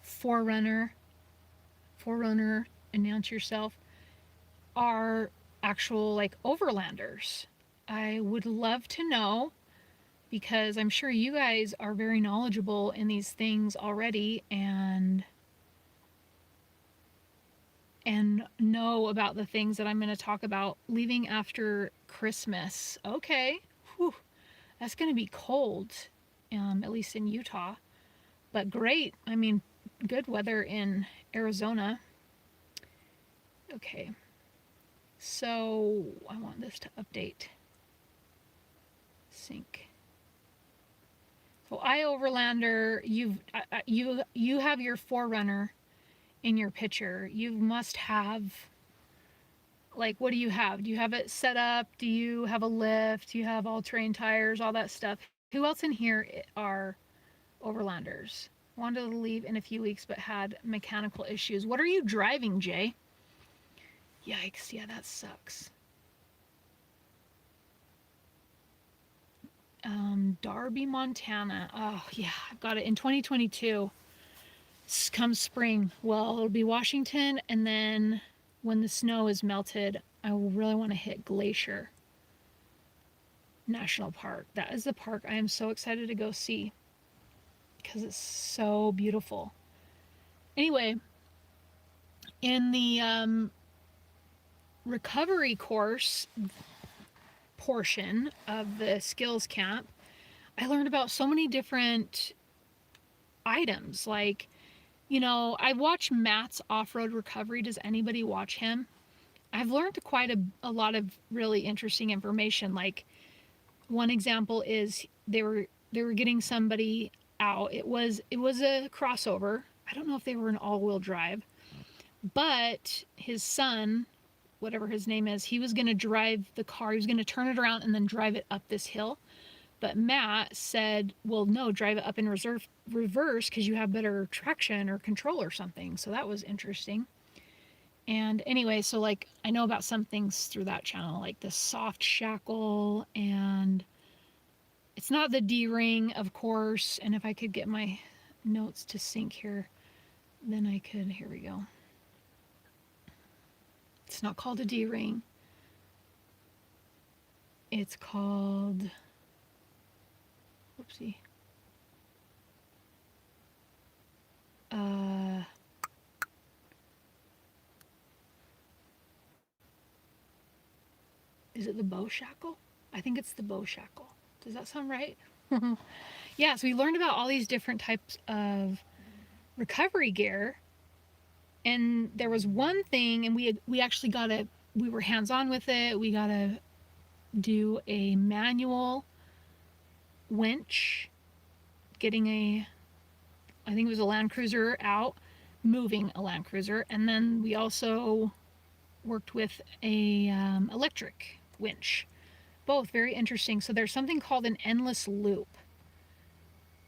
Forerunner, announce yourself, are actual like overlanders? I would love to know, because I'm sure you guys are very knowledgeable in these things already and know about the things that I'm going to talk about. Leaving after Christmas. Okay. Whew. That's going to be cold, at least in Utah. But great. I mean, good weather in Arizona. Okay. So I want this to update. Sync. So Overlander, you have your Forerunner in your picture. You must have, like, what do you have? Do you have it set up? Do you have a lift? Do you have all-terrain tires, all that stuff? Who else in here are Overlanders? Wanted to leave in a few weeks but had mechanical issues. What are you driving, Jay? Yikes, yeah, that sucks. Darby, Montana. Oh, yeah, I've got it in 2022. Come spring. Well, it'll be Washington, and then when the snow is melted, I will really want to hit Glacier National Park. That is the park I am so excited to go see because it's so beautiful. Anyway, in the recovery course portion of the skills camp, I learned about so many different items. Like, I watch Matt's off-road recovery. Does anybody watch him? I've learned quite a lot of really interesting information. Like, one example is they were getting somebody out. It was a crossover. I don't know if they were an all-wheel drive, but his son, whatever his name is, he was going to drive the car. He was going to turn it around and then drive it up this hill. But Matt said, well, no, drive it up in reverse because you have better traction or control or something. So that was interesting. And anyway, so like I know about some things through that channel, like the soft shackle, and it's not the D-ring, of course. And if I could get my notes to sync here, then I could, here we go. It's not called a D-ring. It's called, whoopsie. Is it the bow shackle? I think it's the bow shackle. Does that sound right? Yeah, so we learned about all these different types of recovery gear. And there was one thing, and we actually we were hands on with it. We got to do a manual winch, I think it was a Land Cruiser out, moving a Land Cruiser. And then we also worked with a electric winch. Both very interesting. So there's something called an endless loop,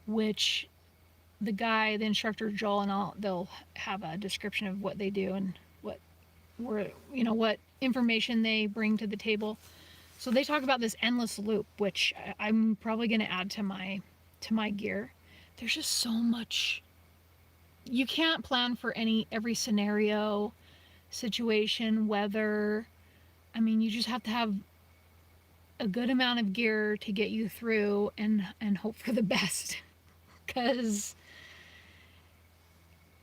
which the instructor Joel, and they'll have a description of what they do and what information they bring to the table. So they talk about this endless loop, which I'm probably going to add to my gear. There's just so much. You can't plan for every scenario, situation, weather. I mean, you just have to have a good amount of gear to get you through and hope for the best. Because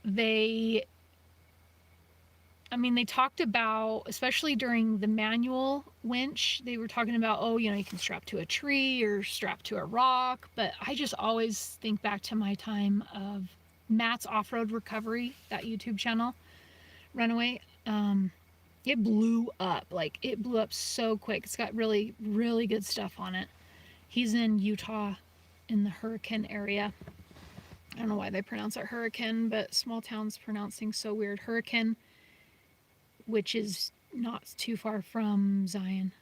they talked about, especially during the manual winch, they were talking about, you can strap to a tree or strap to a rock. But I just always think back to my time of Matt's Off-Road Recovery, that YouTube channel, Runaway. It blew up. Like, it blew up so quick. It's got really, really good stuff on it. He's in Utah in the Hurricane area. I don't know why they pronounce it Hurricane, but small towns pronounce things so weird. Hurricane, which is not too far from Zion.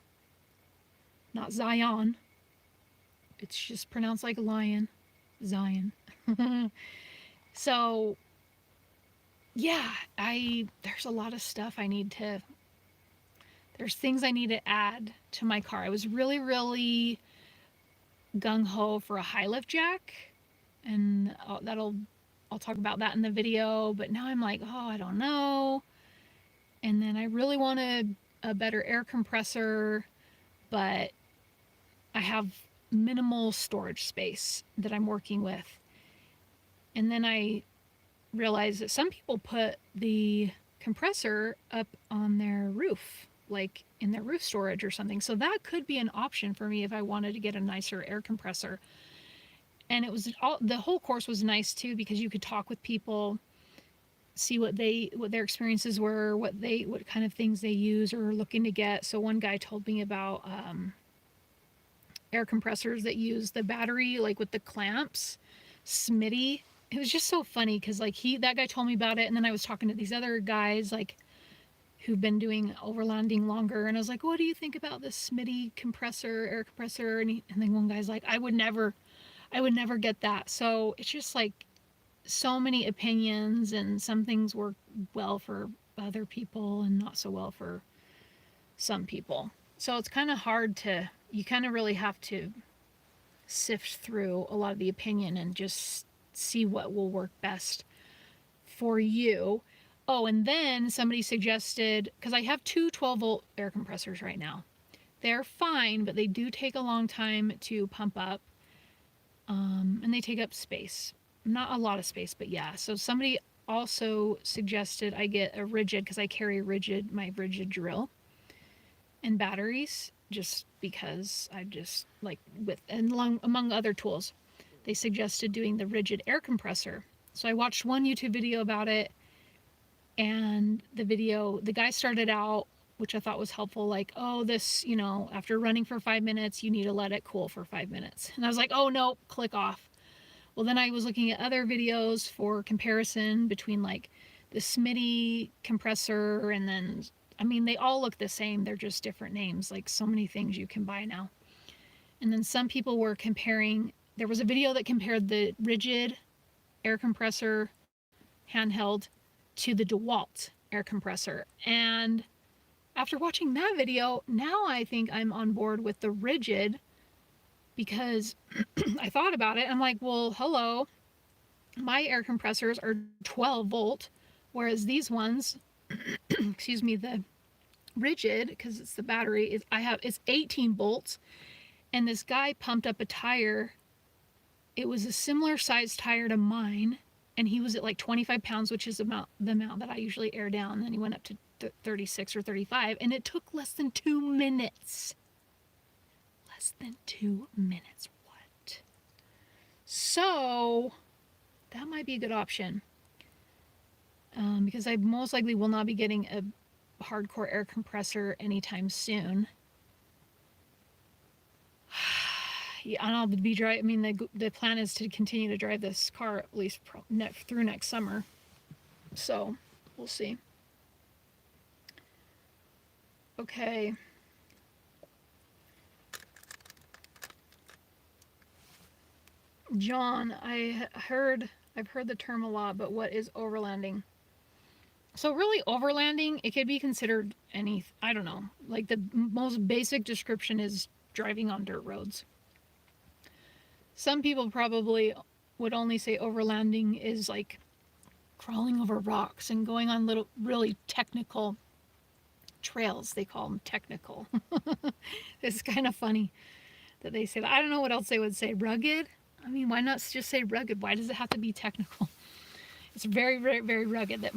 Not Zion. It's just pronounced like a lion. Zion. So, yeah, there's a lot of stuff there's things I need to add to my car. I was really, really gung-ho for a high lift jack, and I'll talk about that in the video, but now I'm like, I don't know. And then I really wanted a better air compressor, but I have minimal storage space that I'm working with. And then I realized that some people put the compressor up on their roof, like in their roof storage or something. So that could be an option for me if I wanted to get a nicer air compressor. And the whole course was nice too, because you could talk with people, see what their experiences were, what kind of things they use or are looking to get. So one guy told me about air compressors that use the battery, like with the clamps, Smitty. It was just so funny because that guy told me about it, and then I was talking to these other guys who've been doing overlanding longer, and I was like, what do you think about this Smitty air compressor? And then one guy's like, I would never get that. So it's just like so many opinions, and some things work well for other people and not so well for some people. So it's kind of hard you kind of really have to sift through a lot of the opinion and just see what will work best for you. Oh, and then somebody suggested, because I have two 12-volt air compressors right now. They're fine, but they do take a long time to pump up, and they take up space. Not a lot of space, but yeah. So somebody also suggested I get a rigid, because I carry my rigid drill and batteries, just because I just among other tools. They suggested doing the rigid air compressor. So I watched one YouTube video about it, and the guy started out, which I thought was helpful, this, after running for 5 minutes, you need to let it cool for 5 minutes. And I was like, oh no, click off. Well, then I was looking at other videos for comparison between the Smitty compressor, and then, they all look the same. They're just different names, like so many things you can buy now. And then some people were comparing. There was a video that compared the rigid air compressor handheld to the DeWalt air compressor. And after watching that video, now I think I'm on board with the rigid, because I thought about it. I'm like, well, hello, my air compressors are 12 volt, whereas these ones, excuse me, the rigid, because it's the battery, it's 18 volts. And this guy pumped up a tire. It was a similar sized tire to mine, and he was at like 25 pounds, which is the amount that I usually air down. And then he went up to 36 or 35, and it took less than 2 minutes. Less than 2 minutes. What? So that might be a good option, because I most likely will not be getting a hardcore air compressor anytime soon. Yeah, and I'll be driving. I mean, the plan is to continue to drive this car at least through next summer. So we'll see. Okay. John, I've heard the term a lot, but what is overlanding? So really, overlanding, it could be considered I don't know. Like the most basic description is driving on dirt roads. Some people probably would only say overlanding is like crawling over rocks and going on little really technical trails. They call them technical. It's kind of funny that they say that. I don't know what else they would say. Rugged? I mean, why not just say rugged? Why does it have to be technical? It's very, very, very rugged that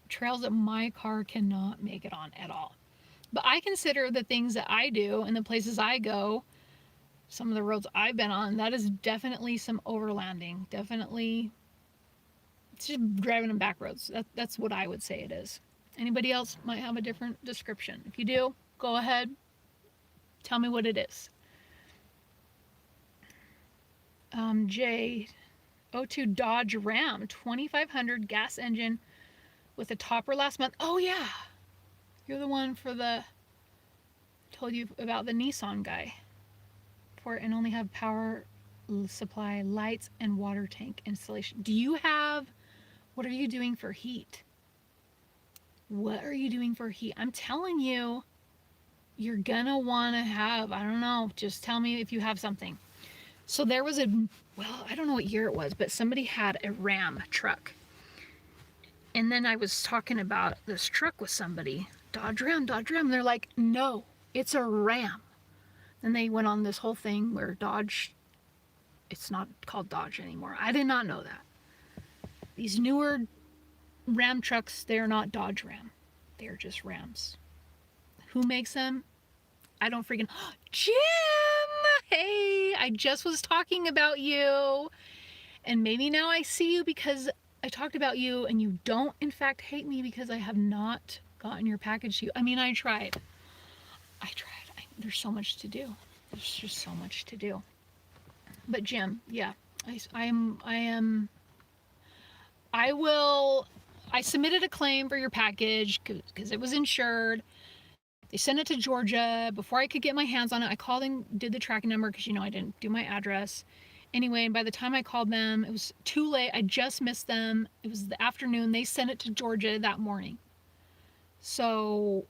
trails that my car cannot make it on at all. But I consider the things that I do and the places I go, some of the roads I've been on, that is definitely some overlanding. Definitely, it's just driving on back roads. That's what I would say it is. Anybody else might have a different description. If you do, go ahead. Tell me what it is. J02 Dodge Ram 2500 gas engine with a topper last month. Oh yeah, you're the one told you about the Nissan guy. For it and only have power supply, lights, and water tank installation. What are you doing for heat? What are you doing for heat? I'm telling you, you're gonna want to have, I don't know, just tell me if you have something. So there was I don't know what year it was, but somebody had a Ram truck. And then I was talking about this truck with somebody, Dodge Ram. They're like, no, it's a Ram. And they went on this whole thing where Dodge, it's not called Dodge anymore. I did not know that. These newer Ram trucks, they're not Dodge Ram. They're just Rams. Who makes them? I don't freaking... Jim! Hey, I just was talking about you. And maybe now I see you because I talked about you and you don't, in fact, hate me because I have not gotten your package to you. I mean, I tried. There's so much to do. There's just so much to do. But Jim, yeah, I submitted a claim for your package because it was insured. They sent it to Georgia. Before I could get my hands on it, I called and did the tracking number because, I didn't do my address. Anyway, and by the time I called them, it was too late. I just missed them. It was the afternoon. They sent it to Georgia that morning. So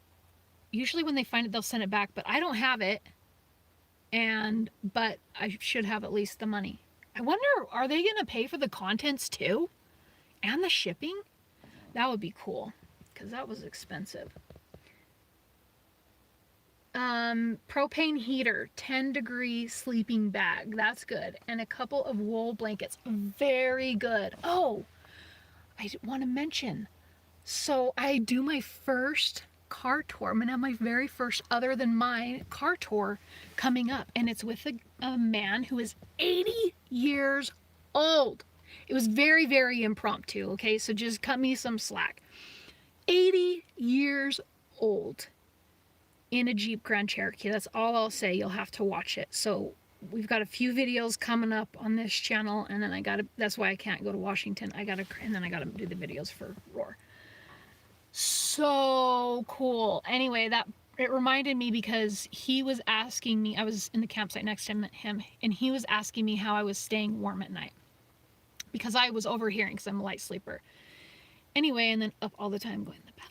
usually when they find it, they'll send it back, but I don't have it. But I should have at least the money. I wonder, are they going to pay for the contents too? And the shipping? That would be cool, because that was expensive. Propane heater, 10-degree sleeping bag. That's good. And a couple of wool blankets. Very good. Oh, I want to mention. So I do my first car tour. I'm going to have my very first, other than mine, car tour coming up. And it's with a man who is 80 years old. It was very, very impromptu, okay? So just cut me some slack. 80 years old in a Jeep Grand Cherokee. That's all I'll say. You'll have to watch it. So we've got a few videos coming up on this channel, and then that's why I can't go to Washington. And then I gotta do the videos for Roar. So cool. Anyway, it reminded me because he was asking me, I was in the campsite next to him, and he was asking me how I was staying warm at night. Because I was overhearing, because I'm a light sleeper. Anyway, and then up all the time going to the bathroom.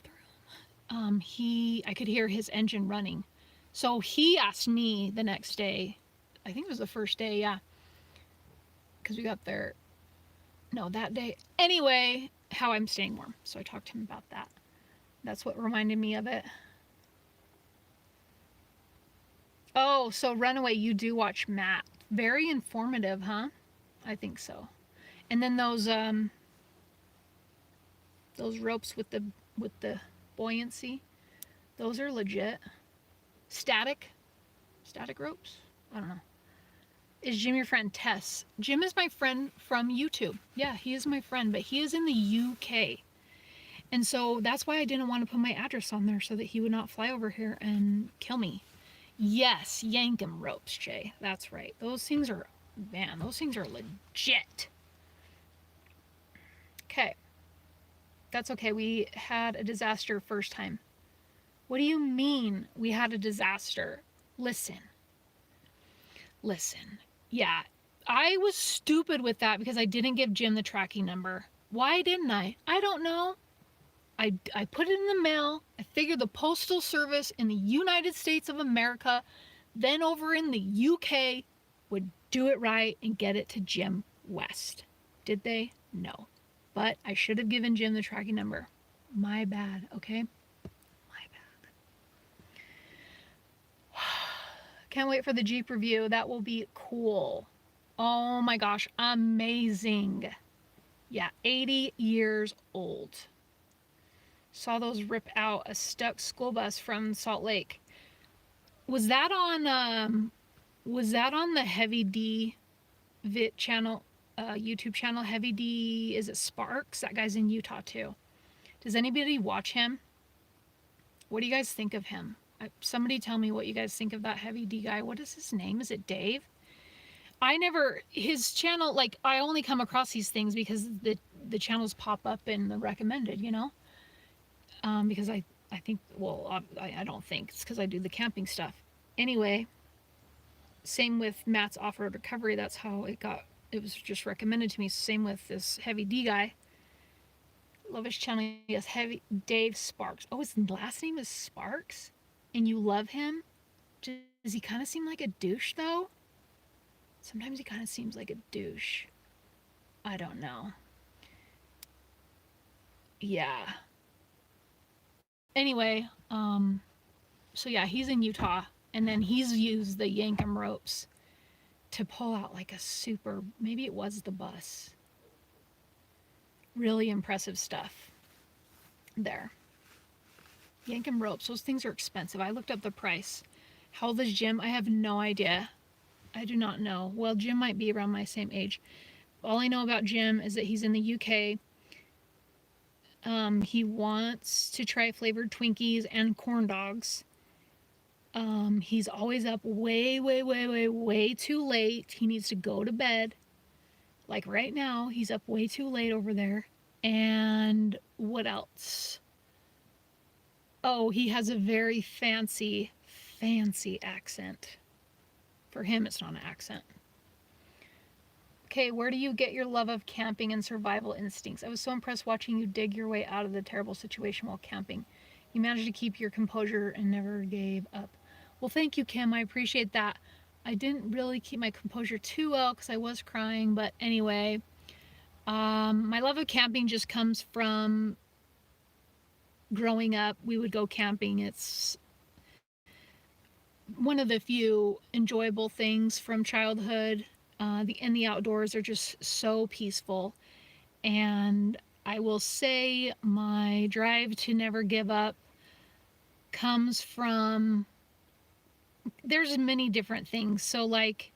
I could hear his engine running. So he asked me the next day, I think it was the first day, yeah. Because we got there, no, that day. Anyway, how I'm staying warm. So I talked to him about that. That's what reminded me of it. Oh, so Runaway, you do watch Matt. Very informative, huh? I think so. And then those ropes with the buoyancy, those are legit. Static ropes. I don't know. Is Jim your friend? Tess. Jim is my friend from YouTube. Yeah, he is my friend, but he is in the UK. And so that's why I didn't want to put my address on there, so that he would not fly over here and kill me. Yes, Yankum ropes, Jay. That's right. Those things are, man, those things are legit. Okay. That's okay. We had a disaster first time. What do you mean we had a disaster? Listen. Yeah, I was stupid with that because I didn't give Jim the tracking number. Why didn't I? I don't know. I put it in the mail. I figured the postal service in the United States of America, then over in the UK, would do it right and get it to Jim West. Did they? No. But I should have given Jim the tracking number. My bad, okay? My bad. Can't wait for the Jeep review. That will be cool. Oh my gosh, amazing. Yeah, 80 years old. Saw those rip out a stuck school bus from Salt Lake. Was that on the Heavy D Vit channel, YouTube channel? Heavy D, is it Sparks? That guy's in Utah too. Does anybody watch him? What do you guys think of him? Somebody tell me what you guys think of that Heavy D guy. What is his name? Is it Dave? His channel, like, I only come across these things because the channels pop up in the recommended, you know? Because I think, well, I don't think, it's because I do the camping stuff. Anyway, same with Matt's Off-Road Recovery. That's how it was just recommended to me. Same with this Heavy D guy. Love his channel. Yes, Heavy Dave Sparks. Oh, his last name is Sparks? And you love him? Does he kind of seem like a douche, though? Sometimes he kind of seems like a douche. I don't know. Yeah. Anyway, so yeah, he's in Utah, and then he's used the Yankum ropes to pull out like a super, maybe it was the bus. Really impressive stuff there. Yankum ropes, those things are expensive. I looked up the price. How old is Jim? I have no idea. I do not know. Well, Jim might be around my same age. All I know about Jim is that he's in the UK. He wants to try flavored Twinkies and corn dogs. He's always up way too late. He needs to go to bed. Like right now, he's up way too late over there. And what else? Oh, he has a very fancy accent. For him, it's not an accent. Okay, where do you get your love of camping and survival instincts? I was so impressed watching you dig your way out of the terrible situation while camping. You managed to keep your composure and never gave up. Well, thank you, Kim. I appreciate that. I didn't really keep my composure too well because I was crying, but anyway, my love of camping just comes from growing up. We would go camping. It's one of the few enjoyable things from childhood. The outdoors are just so peaceful. And I will say my drive to never give up comes from, there's many different things. So like,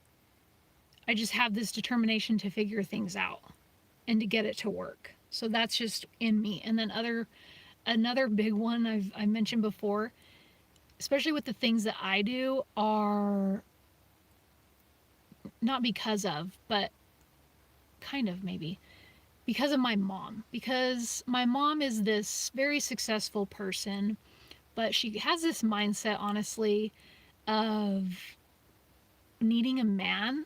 I just have this determination to figure things out and to get it to work. So that's just in me. And then another big one I mentioned before, especially with the things that I do, are not because of, but kind of maybe because of my mom. Because my mom is this very successful person, but she has this mindset, honestly, of needing a man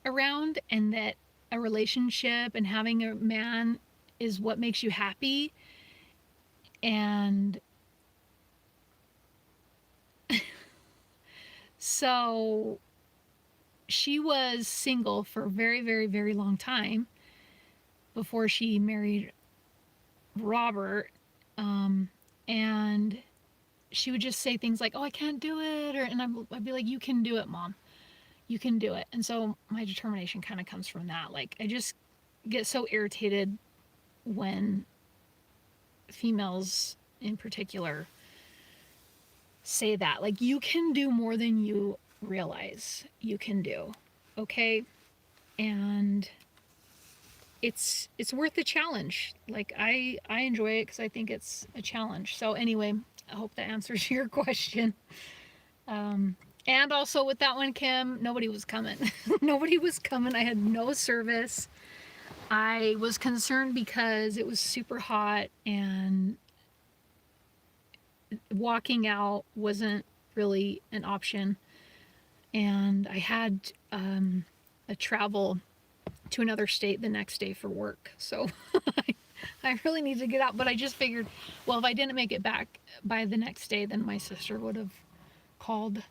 around, and that a relationship and having a man is what makes you happy. And so she was single for a very long time before she married Robert. And she would just say things like, oh, I can't do it. And I'd be like, you can do it, Mom. You can do it. And so my determination kind of comes from that. Like, I just get so irritated when females in particular say that. Like, you can do more than you realize you can do. Okay? And it's worth the challenge. Like, I enjoy it because I think it's a challenge. So anyway, I hope that answers your question. And also with that one, Kim, nobody was coming. Nobody was coming. I had no service. I was concerned because it was super hot and walking out wasn't really an option. And I had a travel to another state the next day for work. So I really need to get out. But I just figured, well, if I didn't make it back by the next day, then my sister would have called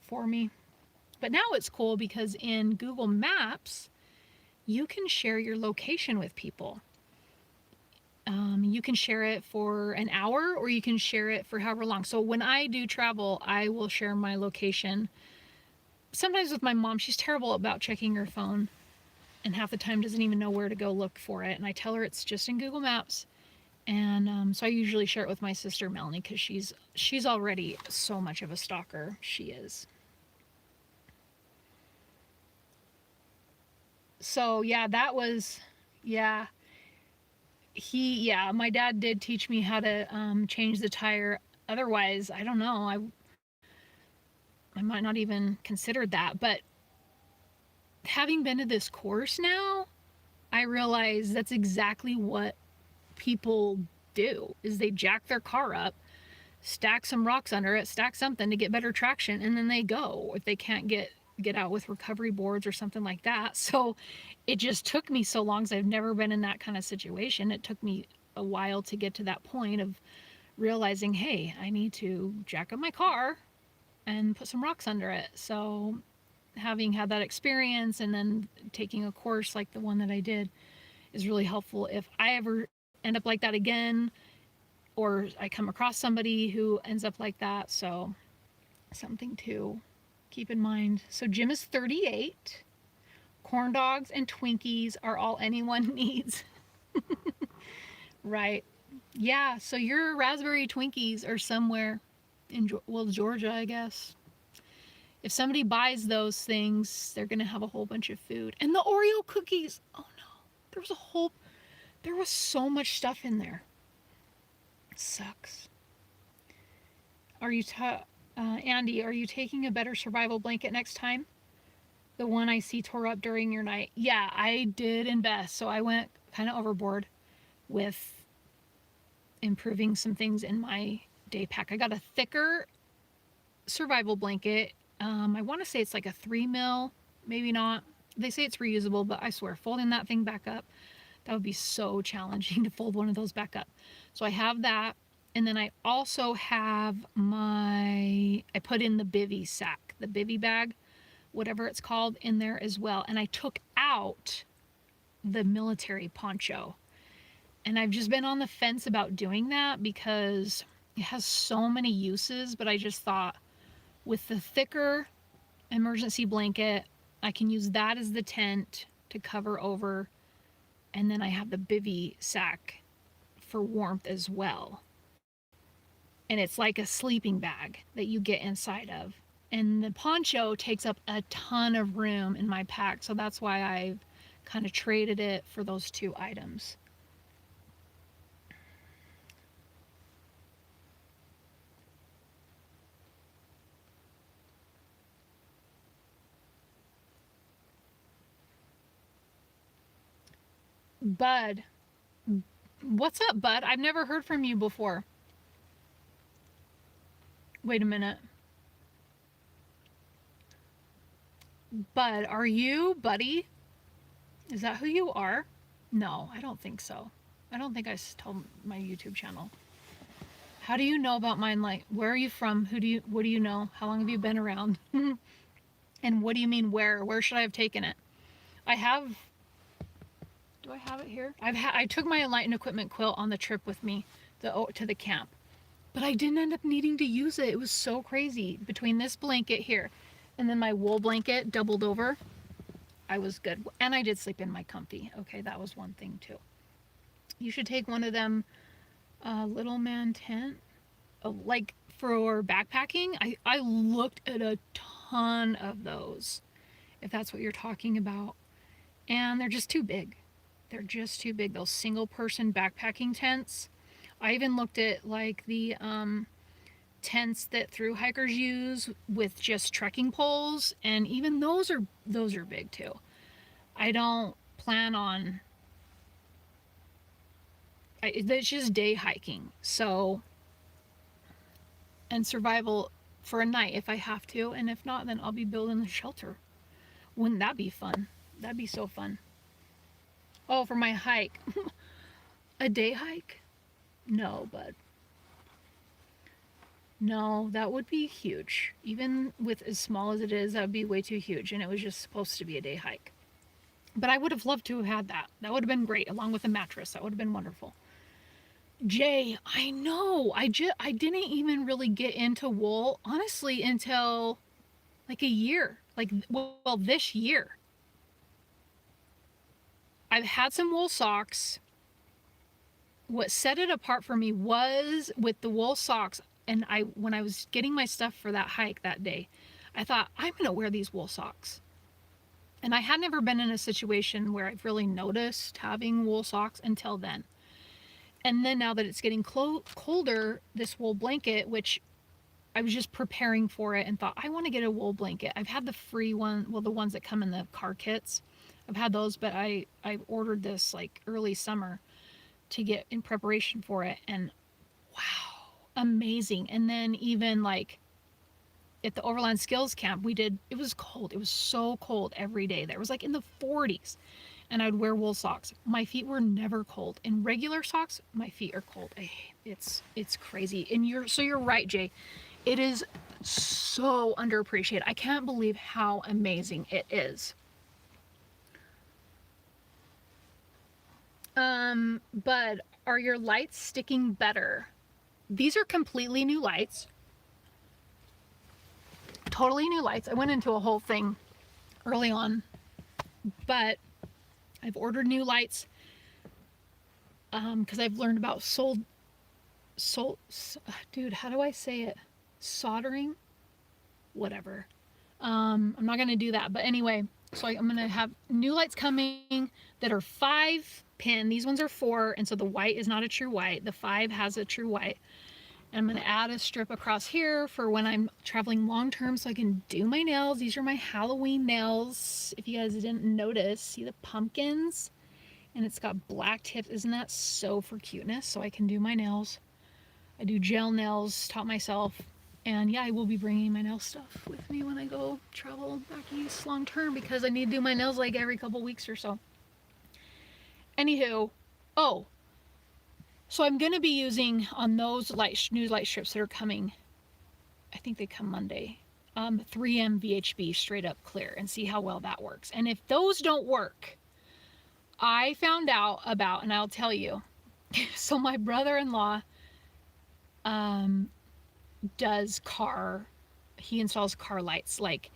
for me. But now it's cool because in Google Maps, you can share your location with people. You can share it for an hour or you can share it for however long. So when I do travel, I will share my location. Sometimes with my mom, she's terrible about checking her phone and half the time doesn't even know where to go look for it. And I tell her it's just in Google Maps. And so I usually share it with my sister Melanie because she's already so much of a stalker. She is. So yeah, that was, yeah. My dad did teach me how to change the tire. Otherwise, I don't know. I might not even considered that. But having been to this course now, I realize that's exactly what people do. Is they jack their car up, stack some rocks under it, stack something to get better traction, and then they go if they can't get out with recovery boards or something like that. So it just took me so long because I've never been in that kind of situation. It took me a while to get to that point of realizing, hey, I need to jack up my car and put some rocks under it. So having had that experience and then taking a course like the one that I did is really helpful if I ever end up like that again or I come across somebody who ends up like that. So something to keep in mind. So Jim is 38. Corn dogs and Twinkies are all anyone needs. Right. Yeah, so your raspberry Twinkies are somewhere in, well, Georgia, I guess. If somebody buys those things, they're going to have a whole bunch of food. And the Oreo cookies. Oh no. There was so much stuff in there. It sucks. Andy, are you taking a better survival blanket next time? The one I see tore up during your night. Yeah, I did invest. So I went kind of overboard with improving some things in my day pack. I got a thicker survival blanket. I want to say it's like a 3 mil, maybe not. They say it's reusable, but I swear, folding that thing back up, that would be so challenging to fold one of those back up. So I have that. And then I also have I put in the bivy sack, the bivy bag, whatever it's called, in there as well. And I took out the military poncho. And I've just been on the fence about doing that because it has so many uses, but I just thought with the thicker emergency blanket, I can use that as the tent to cover over. And then I have the bivy sack for warmth as well. And it's like a sleeping bag that you get inside of. And the poncho takes up a ton of room in my pack. So that's why I've kind of traded it for those two items. Bud. What's up, Bud? I've never heard from you before. Wait a minute. Bud, are you Buddy? Is that who you are? No, I don't think so. I don't think I told my YouTube channel. How do you know about mine? Like, where are you from? What do you know? How long have you been around? And what do you mean where? Where should I have taken it? Do I have it here? I took my Enlightened Equipment quilt on the trip with me to the camp. But I didn't end up needing to use it. It was so crazy. Between this blanket here and then my wool blanket doubled over, I was good. And I did sleep in my comfy. Okay, that was one thing too. You should take one of them little man tent, like for backpacking. I looked at a ton of those, if that's what you're talking about. And they're just too big. They're just too big. Those single person backpacking tents. I even looked at like the tents that thru hikers use with just trekking poles, and even those are big too. I don't plan on. It's just day hiking, so, and survival for a night if I have to, and if not, then I'll be building a shelter. Wouldn't that be fun? That'd be so fun. Oh, for my hike. A day hike? No, bud. No, that would be huge. Even with as small as it is, that would be way too huge, and it was just supposed to be a day hike. But I would have loved to have had that. That would have been great, along with a mattress. That would have been wonderful. Jay, I know. I didn't even really get into wool, honestly, until like a year. Like, well, this year. I've had some wool socks. What set it apart for me was with the wool socks, and when I was getting my stuff for that hike that day, I thought, I'm going to wear these wool socks. And I had never been in a situation where I've really noticed having wool socks until then. And then now that it's getting colder, this wool blanket, which I was just preparing for it and thought, I want to get a wool blanket. I've had the free one, well, the ones that come in the car kits. I've had those, but I ordered this like early summer to get in preparation for it. And wow, amazing. And then even like at the Overland Skills Camp, it was cold. It was so cold every day. There was like in the 40s. And I'd wear wool socks. My feet were never cold. In regular socks, my feet are cold. It's crazy. And you're right, Jay. It is so underappreciated. I can't believe how amazing it is. But are your lights sticking better? These are completely new lights. Totally new lights. I went into a whole thing early on, but I've ordered new lights because I've learned about dude, how do I say it? Soldering? Whatever. I'm not going to do that. But anyway, so I'm going to have new lights coming that are 5 pin. These ones are 4, and so the white is not a true white. The 5 has a true white. And I'm going to add a strip across here for when I'm traveling long term so I can do my nails. These are my Halloween nails. If you guys didn't notice, see the pumpkins? And it's got black tips. Isn't that so for cuteness? So I can do my nails. I do gel nails, taught myself. And yeah, I will be bringing my nail stuff with me when I go travel back east long term because I need to do my nails like every couple weeks or so. Anywho, oh, so I'm going to be using on those new light strips that are coming, I think they come Monday, 3M VHB straight up clear, and see how well that works. And if those don't work, I found out about, and I'll tell you, so my brother-in-law he installs car lights, like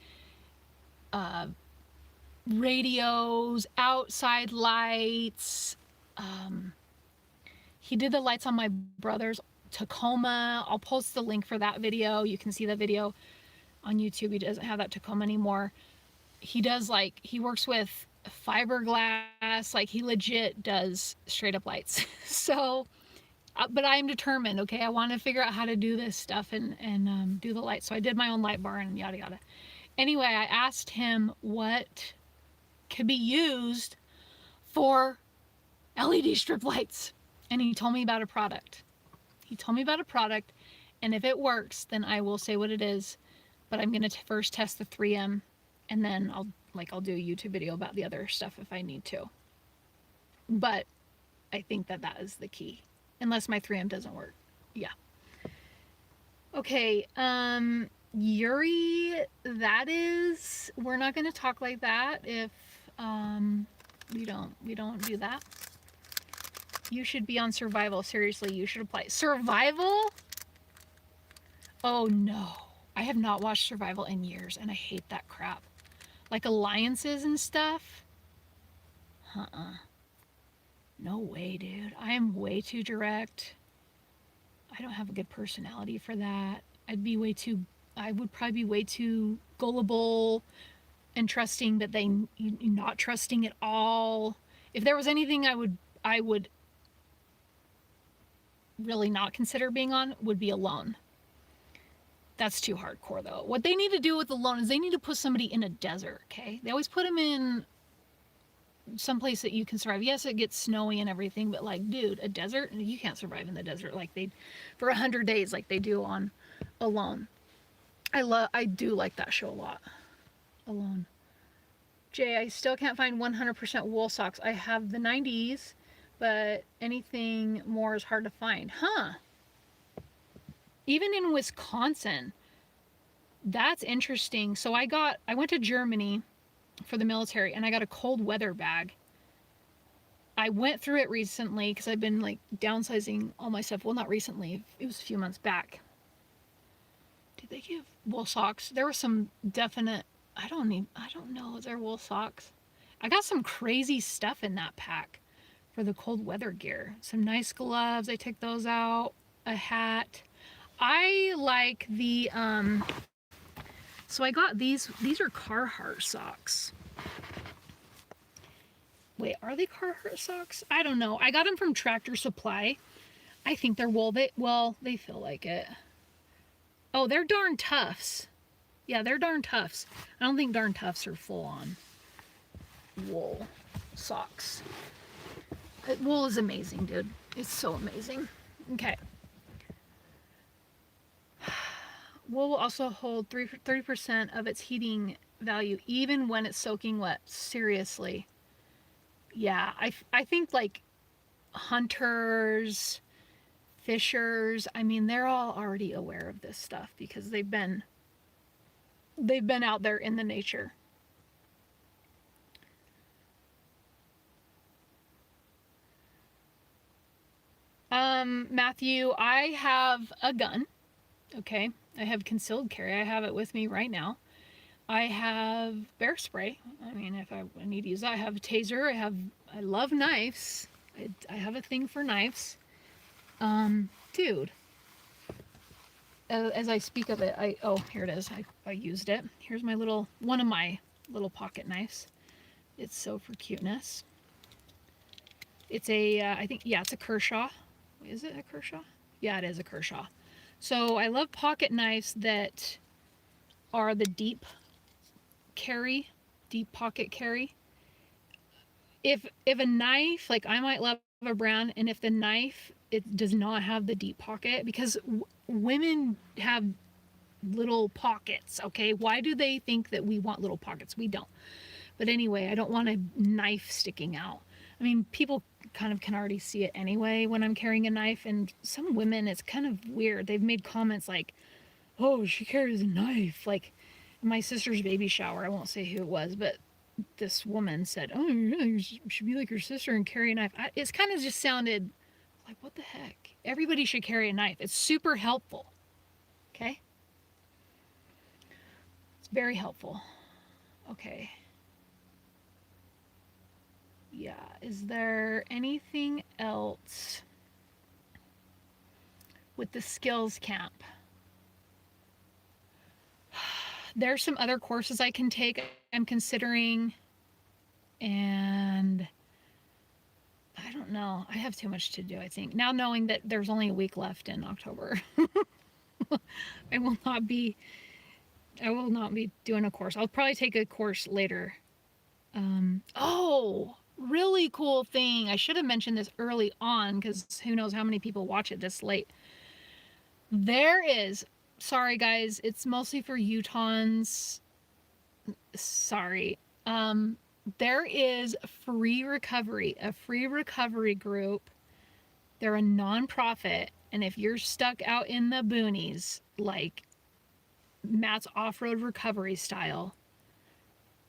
radios, outside lights. He did the lights on my brother's Tacoma. I'll post the link for that video. You can see the video on YouTube. He doesn't have that Tacoma anymore. He works with fiberglass. Like, he legit does straight up lights. So, but I'm determined, okay? I want to figure out how to do this stuff and do the lights. So I did my own light bar and yada yada. Anyway, I asked him what could be used for LED strip lights. And he told me about a product. And if it works, then I will say what it is. But I'm going to first test the 3M, and then I'll do a YouTube video about the other stuff if I need to. But I think that is the key. Unless my 3M doesn't work. Yeah. Okay, Yuri, we're not going to talk like that if we don't do that. You should be on survival. Seriously, you should apply. Survival? Oh no. I have not watched Survival in years, and I hate that crap. like alliances and stuff. No way, dude. I am way too direct. I don't have a good personality for that. I would probably be way too gullible and trusting, but not trusting at all. If there was anything I would really not consider being on, would be alone. That's too hardcore though. What they need to do with alone is they need to put somebody in a desert, okay? They always put them in someplace that you can survive. Yes, it gets snowy and everything, but like, dude, a desert, you can't survive in the desert like they for 100 days like they do on Alone. I do like that show a lot. Alone. Jay, I still can't find 100% wool socks. I have the 90s, but anything more is hard to find. Huh. Even in Wisconsin. That's interesting. So I went to Germany for the military and I got a cold weather bag. I went through it recently because I've been like downsizing all my stuff. Well, not recently. It was a few months back. Did they give wool socks? There were some definite, I don't know. Is there wool socks? I got some crazy stuff in that pack for the cold weather gear. Some nice gloves. I took those out. A hat. I like the, so I got these are Carhartt socks. Wait, are they Carhartt socks? I don't know. I got them from Tractor Supply. I think they're wool. They feel like it. Oh, they're Darn Toughs. Yeah, they're Darn Toughs. I don't think Darn Toughs are full on wool socks. Wool is amazing, dude. It's so amazing. Okay. Wool will also hold 30% of its heating value even when it's soaking wet. Seriously. Yeah, I think like hunters, fishers, I mean, they're all already aware of this stuff because they've been out there in the nature. Matthew, I have a gun. Okay. I have concealed carry. I have it with me right now. I have bear spray. I mean, if I need to use that, I have a taser. I love knives. I have a thing for knives. Dude. As I speak of it, here it is. I used it. Here's my one of my little pocket knives. It's so for cuteness. It's it's a Kershaw. Is it a Kershaw? Yeah, it is a Kershaw. So I love pocket knives that are the deep pocket carry. If a knife, like I might love a brand, and if the knife, it does not have the deep pocket, because women have little pockets, okay? Why do they think that we want little pockets? We don't. But anyway, I don't want a knife sticking out. I mean, people kind of can already see it anyway when I'm carrying a knife, and some women, it's kind of weird. They've made comments like, oh, she carries a knife. Like, in my sister's baby shower, I won't say who it was, but this woman said, oh, yeah, you should be like your sister and carry a knife. It's kind of just sounded like, what the heck? Everybody should carry a knife. It's super helpful. Okay? It's very helpful. Okay. Yeah, is there anything else with the skills camp? There's some other courses I can take, I'm considering, and I don't know. I have too much to do, I think. Now knowing that there's only a week left in October, I will not be doing a course. I'll probably take a course later. Oh, really cool thing. I should have mentioned this early on because who knows how many people watch it this late. There is, sorry guys, it's mostly for Utahns. Sorry. There is a free recovery group. They're a nonprofit, and if you're stuck out in the boonies, like Matt's off-road recovery style,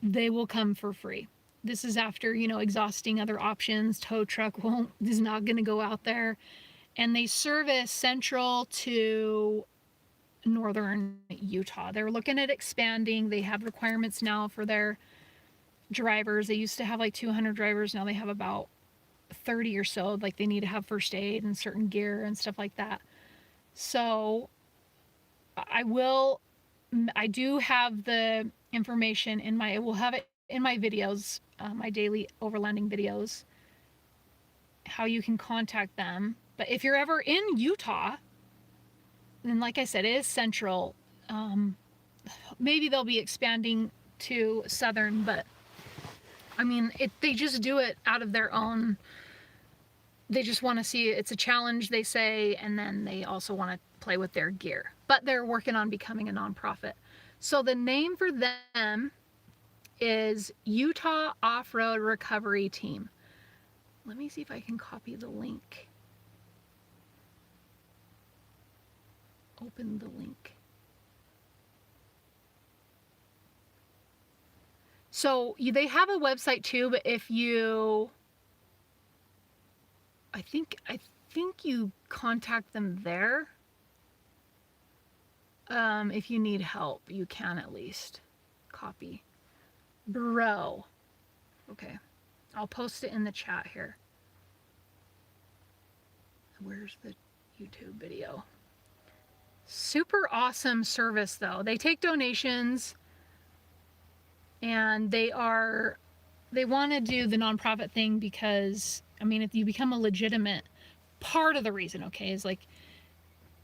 they will come for free. This is after, exhausting other options. Tow truck is not going to go out there. And they service central to northern Utah. They're looking at expanding. They have requirements now for their drivers. They used to have like 200 drivers. Now they have about 30 or so. Like they need to have first aid and certain gear and stuff like that. So I do have the information in my, I will have it in my videos, my daily overlanding videos, how you can contact them. But if you're ever in Utah, then like I said, it is central. Maybe they'll be expanding to southern, but I mean, they just do it out of their own. They just want to see it's a challenge, they say, and then they also want to play with their gear. But they're working on becoming a nonprofit. So the name for them is Utah Off-Road Recovery Team. Let me see if I can copy the link. Open the link. So they have a website too, but if you, I think you contact them there. If you need help, you can at least copy. Bro. Okay. I'll post it in the chat here. Where's the YouTube video? Super awesome service though. They take donations and they want to do the nonprofit thing because, I mean, if you become a legitimate, part of the reason, okay, is like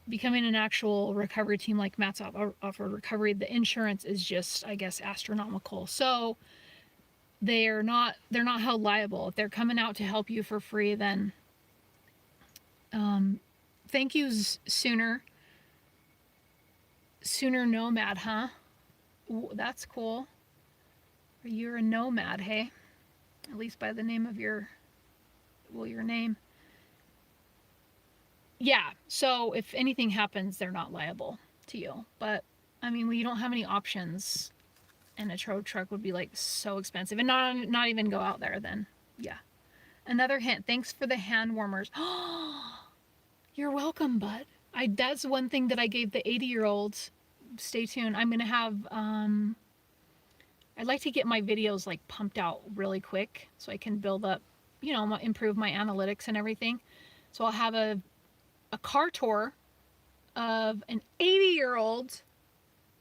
becoming an actual recovery team like Matt's Off-Road Recovery, the insurance is just, I guess, astronomical. So they're not held liable. If they're coming out to help you for free, then thank you, Sooner Nomad, huh? Ooh, that's cool. You're a nomad, hey? At least by the name of your name. Yeah, so if anything happens, they're not liable to you. But, I mean, when you don't have any options and a tow truck would be, like, so expensive and not even go out there, then, yeah. Another hint. Thanks for the hand warmers. You're welcome, bud. That's one thing that I gave the 80-year-olds. Stay tuned. I'm going to have, I'd like to get my videos, like, pumped out really quick so I can build up, you know, improve my analytics and everything. So I'll have a car tour of an 80-year-old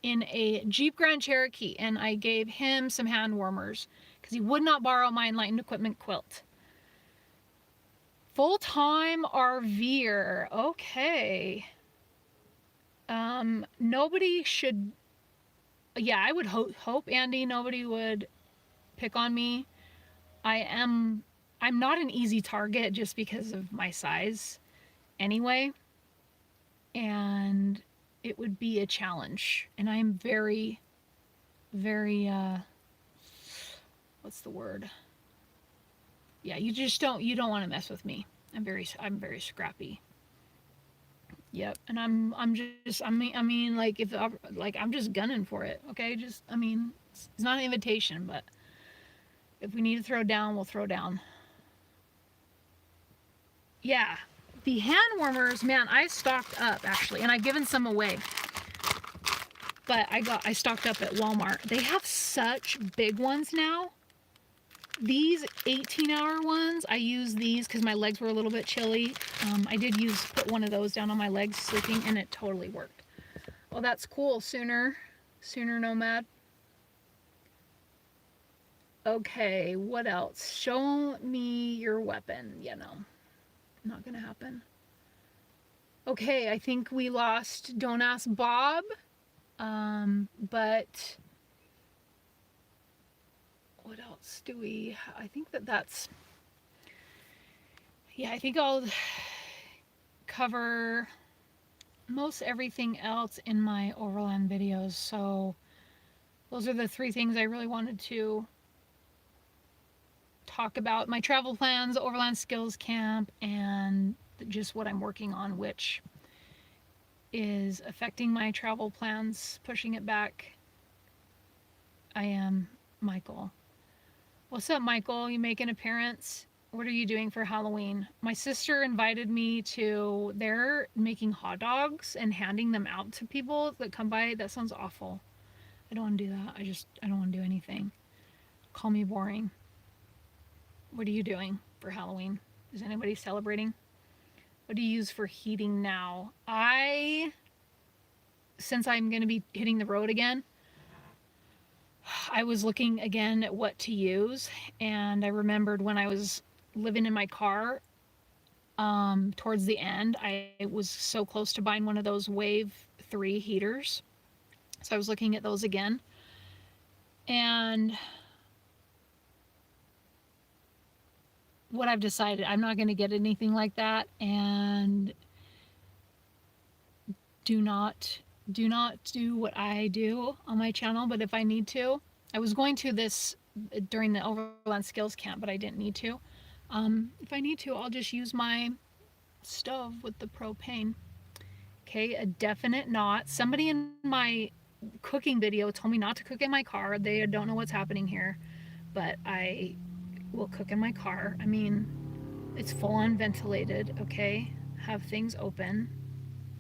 in a Jeep Grand Cherokee, and I gave him some hand warmers because he would not borrow my Enlightened Equipment quilt. Full-time RVer. Okay. Nobody should, yeah, I would hope, Andy, nobody would pick on me. I'm not an easy target just because of my size anyway, and it would be a challenge, and I'm very, very, what's the word? Yeah, you don't want to mess with me. I'm very scrappy. Yep, and I mean, like, if, like, I'm just gunning for it, okay? Just, I mean, it's not an invitation, but if we need to throw down, we'll throw down. Yeah, the hand warmers, man, I stocked up, actually, and I've given some away. But I stocked up at Walmart. They have such big ones now. These 18-hour ones, I use these because my legs were a little bit chilly. I did put one of those down on my legs sleeping, and it totally worked. Well, that's cool, Sooner Nomad. Okay, what else? Show me your weapon. Yeah, no, not gonna happen. Okay, I think we lost Don't Ask Bob, but what else do we, I think that's, yeah, I think I'll cover most everything else in my Overland videos. So those are the 3 things I really wanted to talk about: my travel plans, Overland Skills Camp, and just what I'm working on, which is affecting my travel plans, pushing it back. I am Michael. What's up, Michael? You make an appearance? What are you doing for Halloween? My sister invited me to, they're making hot dogs and handing them out to people that come by. That sounds awful. I don't want to do that. I don't want to do anything. Call me boring. What are you doing for Halloween? Is anybody celebrating? What do you use for heating now? Since I'm going to be hitting the road again, I was looking again at what to use, and I remembered when I was living in my car, towards the end, I was so close to buying one of those Wave 3 heaters. So I was looking at those again. And what I've decided, I'm not going to get anything like that, and do not do what I do on my channel. But if I need to, I was going to this during the Overland Skills Camp, but I didn't need to. If I need to, I'll just use my stove with the propane. Okay, a definite not. Somebody in my cooking video told me not to cook in my car. They don't know what's happening here, but I will cook in my car. I mean, it's full on ventilated, okay? Have things open.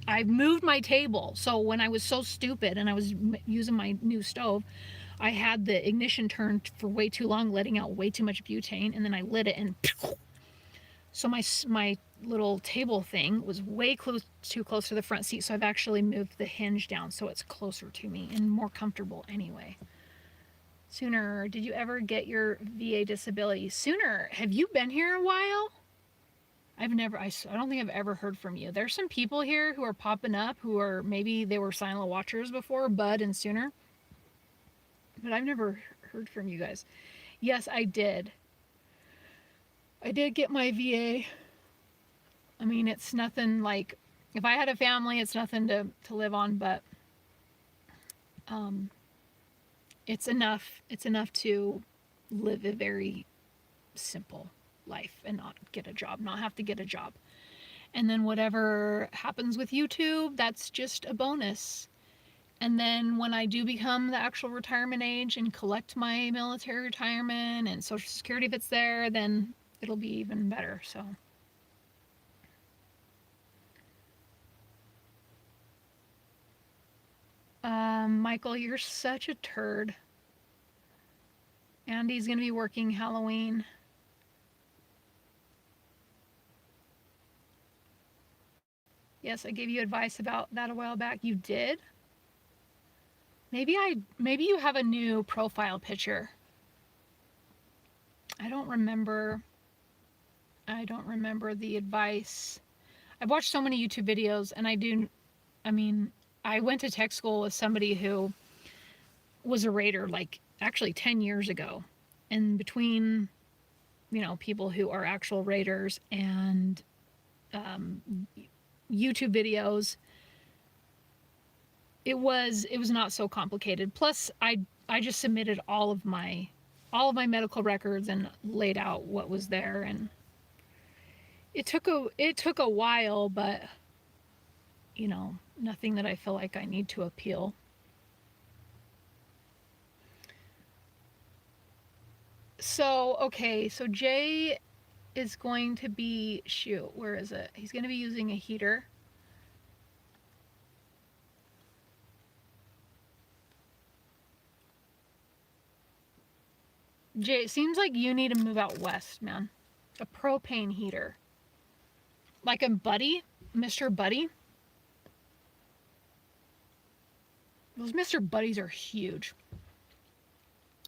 I moved my table, so when I was so stupid and I was using my new stove, I had the ignition turned for way too long, letting out way too much butane, and then I lit it, and so my little table thing was way too close to the front seat, so I've actually moved the hinge down so it's closer to me and more comfortable anyway. Sooner, did you ever get your VA disability? Sooner, have you been here a while? I don't think I've ever heard from you. There's some people here who are popping up who are, maybe they were silent watchers before, Bud and Sooner, but I've never heard from you guys. Yes, I did. I did get my VA. I mean, it's nothing like, if I had a family, it's nothing to live on, but it's enough to live a very simple life and not have to get a job. And then whatever happens with YouTube, that's just a bonus. And then when I do become the actual retirement age and collect my military retirement and Social Security if it's there, then it'll be even better. So Michael, you're such a turd. Andy's gonna be working Halloween. Yes, I gave you advice about that a while back. You did? Maybe you have a new profile picture. I don't remember the advice. I've watched so many YouTube videos, and I went to tech school with somebody who was a raider, like actually 10 years ago. And between, people who are actual raiders and YouTube videos, it was not so complicated. Plus, I just submitted all of my medical records and laid out what was there, and it took a while, but nothing that I feel like I need to appeal. So, okay, so Jay is going to be, where is it? He's going to be using a heater. Jay, it seems like you need to move out west, man. A propane heater. Like a Buddy, Mr. Buddy. Those Mr. Buddies are huge.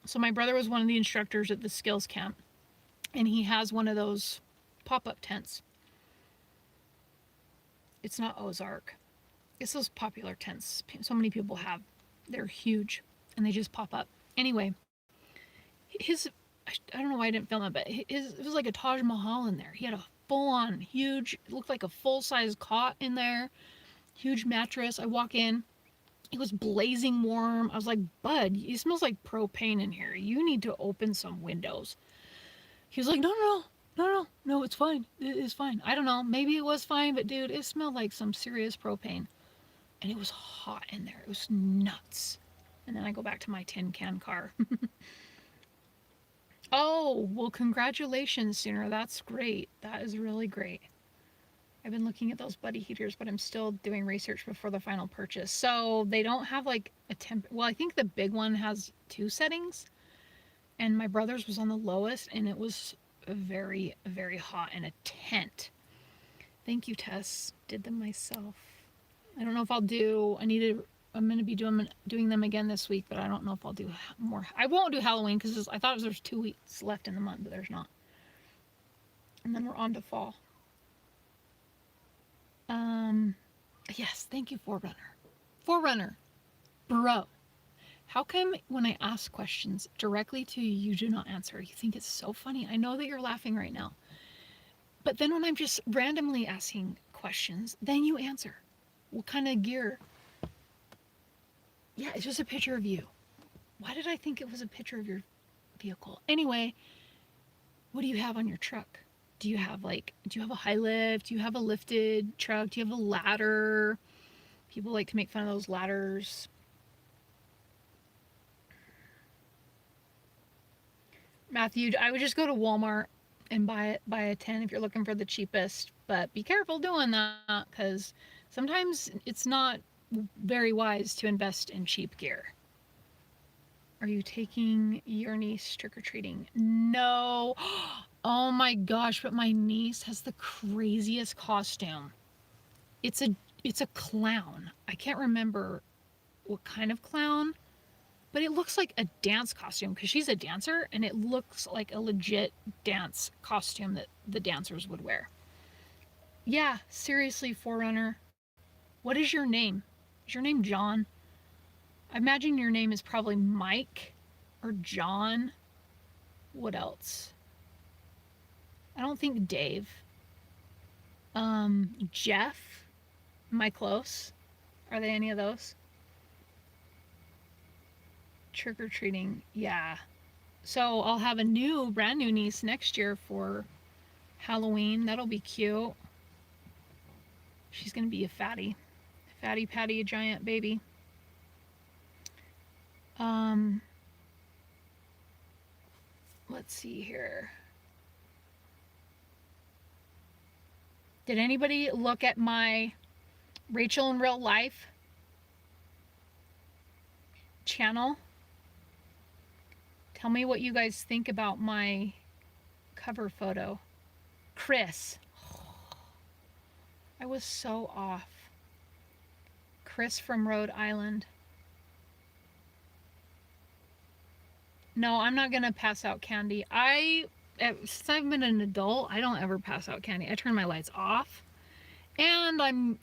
So my brother was one of the instructors at the skills camp, and he has one of those pop-up tents. It's not Ozark. It's those popular tents so many people have. They're huge, and they just pop up. Anyway, I don't know why I didn't film it, but it was like a Taj Mahal in there. He had a full-on huge, it looked like a full-size cot in there, huge mattress. I walk in, it was blazing warm. I was like, Bud, it smells like propane in here. You need to open some windows. He was like, no, it's fine. It's fine. I don't know, maybe it was fine, but dude, it smelled like some serious propane. And it was hot in there. It was nuts. And then I go back to my tin can car. Oh, well, congratulations, Sooner. That's great. That is really great. I've been looking at those buddy heaters, but I'm still doing research before the final purchase. So they don't have like a temp. Well, I think the big one has 2 settings, and my brother's was on the lowest, and it was very, very hot in a tent. Thank you, Tess. Did them myself. I don't know if I'll do. I'm gonna be doing them again this week, but I don't know if I'll do more. I won't do Halloween because I thought there's 2 weeks left in the month, but there's not. And then we're on to fall. Yes, thank you, Forerunner. Forerunner, bro. How come when I ask questions directly to you, you do not answer? You think it's so funny. I know that you're laughing right now. But then when I'm just randomly asking questions, then you answer. What kind of gear? Yeah, it's just a picture of you. Why did I think it was a picture of your vehicle? Anyway, what do you have on your truck? Do you have a high lift? Do you have a lifted truck? Do you have a ladder? People like to make fun of those ladders. Matthew, I would just go to Walmart and buy a 10 if you're looking for the cheapest, but be careful doing that because sometimes it's not very wise to invest in cheap gear. Are you taking your niece trick-or-treating? No. Oh my gosh, but my niece has the craziest costume. It's a clown. I can't remember what kind of clown, but it looks like a dance costume because she's a dancer, and it looks like a legit dance costume that the dancers would wear. Yeah, seriously, Forerunner. What is your name? Is your name John? I imagine your name is probably Mike or John. What else? I don't think Dave. Jeff? Am I close? Are they any of those? Trick or treating, yeah. So I'll have a brand new niece next year for Halloween. That'll be cute. She's gonna be a fatty. Fatty Patty, a giant baby. Let's see here. Did anybody look at my Rachel in Real Life channel? Tell me what you guys think about my cover photo. Chris. I was so off. Chris from Rhode Island. No, I'm not gonna pass out candy. Since I've been an adult, I don't ever pass out candy. I turn my lights off. And I'm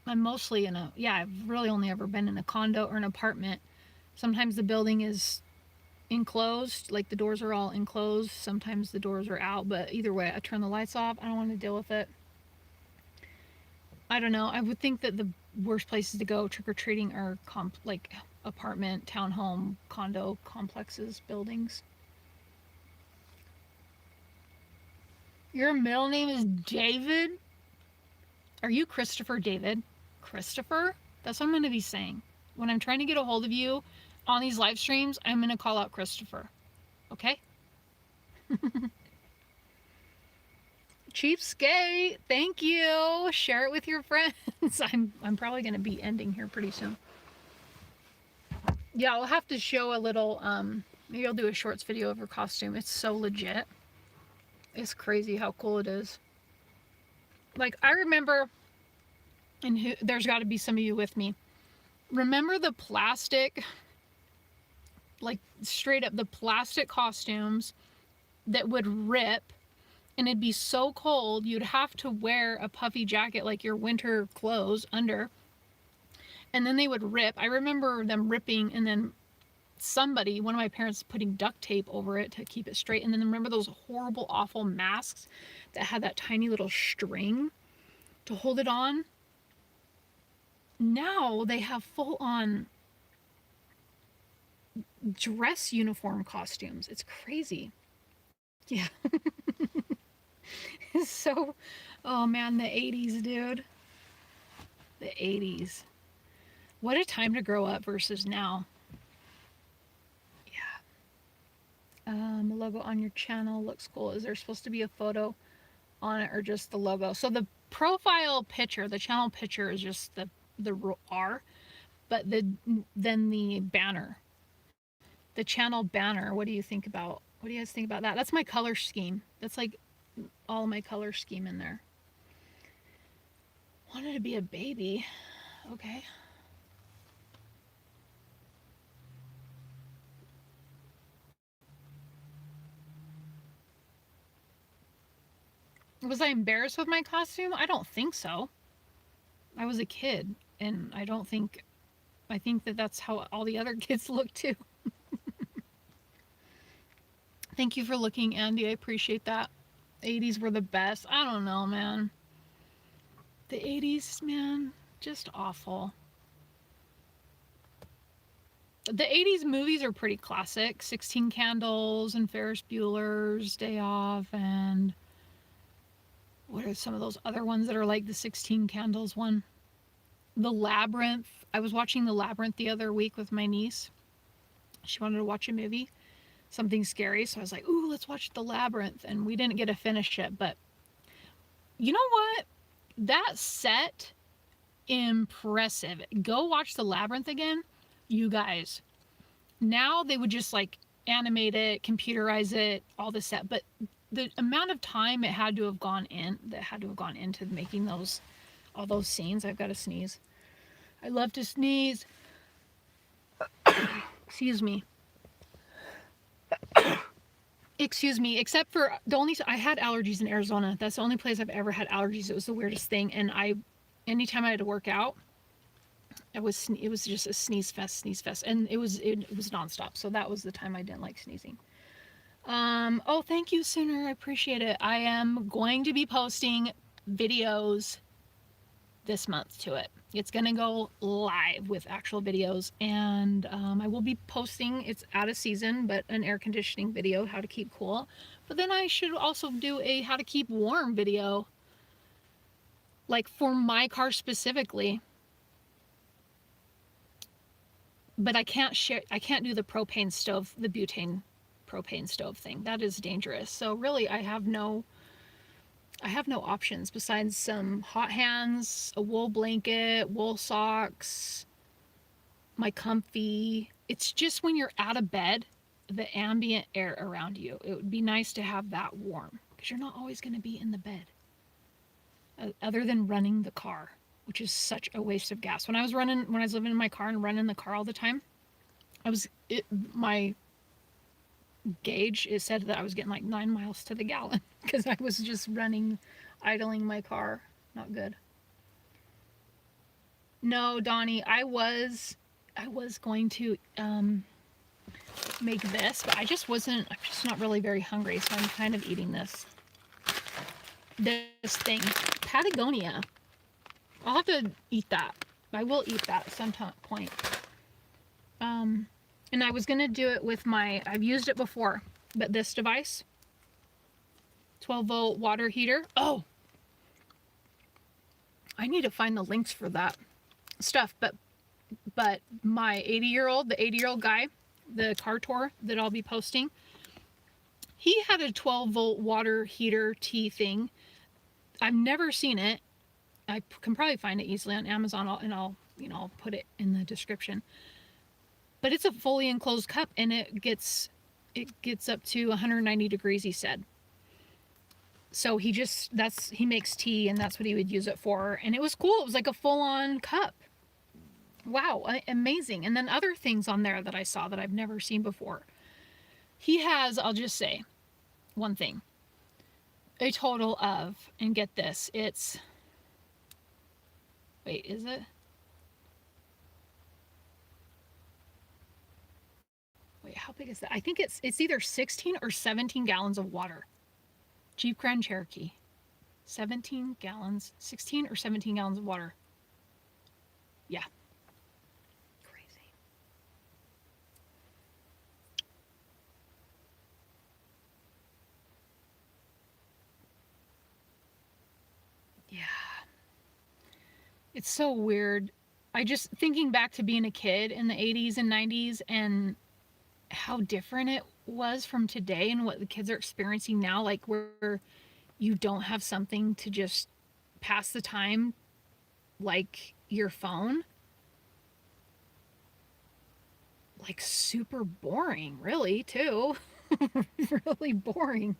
mostly I've really only ever been in a condo or an apartment. Sometimes the building is enclosed, like the doors are all enclosed. Sometimes the doors are out, but either way, I turn the lights off. I don't want to deal with it. I don't know. I would think that the worst places to go trick-or-treating are like apartment, townhome, condo complexes, buildings. Your middle name is David? Are you Christopher David? Christopher? That's what I'm going to be saying. When I'm trying to get a hold of you on these live streams, I'm going to call out Christopher. Okay? Cheapskate, thank you. Share it with your friends. I'm probably going to be ending here pretty soon. Yeah, I'll have to show a little, maybe I'll do a shorts video of her costume. It's so legit. It's crazy how cool it is. Like, I remember, and there's got to be some of you with me. Remember the plastic, like straight up the plastic costumes that would rip, and it'd be so cold you'd have to wear a puffy jacket like your winter clothes under, and then they would rip. I remember them ripping, and then one of my parents, putting duct tape over it to keep it straight. And then remember those horrible, awful masks that had that tiny little string to hold it on? Now they have full-on dress uniform costumes. It's crazy. Yeah. It's so, oh man, the 80s, dude. The 80s. What a time to grow up versus now. Yeah. logo on your channel looks cool. Is there supposed to be a photo on it or just the logo? So the profile picture, the channel picture is just the R, but then the banner, the channel banner, what do you think about? What do you guys think about that? That's my color scheme. That's like all my color scheme in there. Wanted to be a baby. Okay. Was I embarrassed with my costume? I don't think so. I was a kid, and I think that that's how all the other kids look too. Thank you for looking, Andy. I appreciate that. 80s were the best. I don't know, man. The 80s, man, just awful. The 80s movies are pretty classic. 16 Candles and Ferris Bueller's Day Off, and what are some of those other ones that are like the 16 Candles one? The Labyrinth. I was watching The Labyrinth the other week with my niece. She wanted to watch a movie, something scary, so I was like, ooh, let's watch The Labyrinth, and we didn't get to finish it, but you know what? That set, impressive. Go watch The Labyrinth again, you guys. Now they would just like animate it, computerize it, all the set, but the amount of time it had to have gone into making all those scenes. I've got to sneeze. I love to sneeze. Excuse me. Excuse me. Except for I had allergies in Arizona. That's the only place I've ever had allergies. It was the weirdest thing. And anytime I had to work out, it was just a sneeze fest, and it was nonstop. So that was the time I didn't like sneezing. Oh, thank you, Sooner. I appreciate it. I am going to be posting videos this month to it. It's gonna go live with actual videos, and I will be posting, it's out of season, but an air conditioning video, how to keep cool. But then I should also do a how to keep warm video, like for my car specifically. But I can't do the propane stove, the butane propane stove thing. That is dangerous. So really I have no options besides some hot hands, a wool blanket, wool socks, my comfy. It's just when you're out of bed, the ambient air around you. It would be nice to have that warm because you're not always going to be in the bed. Other than running the car, which is such a waste of gas. When I was living in my car and running the car all the time, my gauge, it said that I was getting like 9 miles to the gallon because I was just idling my car. Not good. No, Donnie, I was going to make this, but I'm just not really very hungry, so I'm kind of eating this thing, Patagonia. I'll have to eat that. I will eat that at some point. And I was going to do it with I've used it before, but this device, 12-volt water heater. Oh, I need to find the links for that stuff. But my 80-year-old guy, the car tour that I'll be posting, he had a 12-volt water heater tea thing. I've never seen it. I can probably find it easily on Amazon, and I'll put it in the description. But it's a fully enclosed cup, and it gets up to 190 degrees, he said. So he makes tea, and that's what he would use it for. And it was cool. It was like a full-on cup. Wow, amazing. And then other things on there that I saw that I've never seen before. He has, I'll just say one thing, a total of, and get this, is it? Wait, how big is that? I think it's either 16 or 17 gallons of water. Jeep Grand Cherokee. 16 or 17 gallons of water. Yeah. Crazy. Yeah. It's so weird. I just thinking back to being a kid in the 80s and 90s and how different it was from today and what the kids are experiencing now, like where you don't have something to just pass the time like your phone. Like super boring, really, too. Really boring.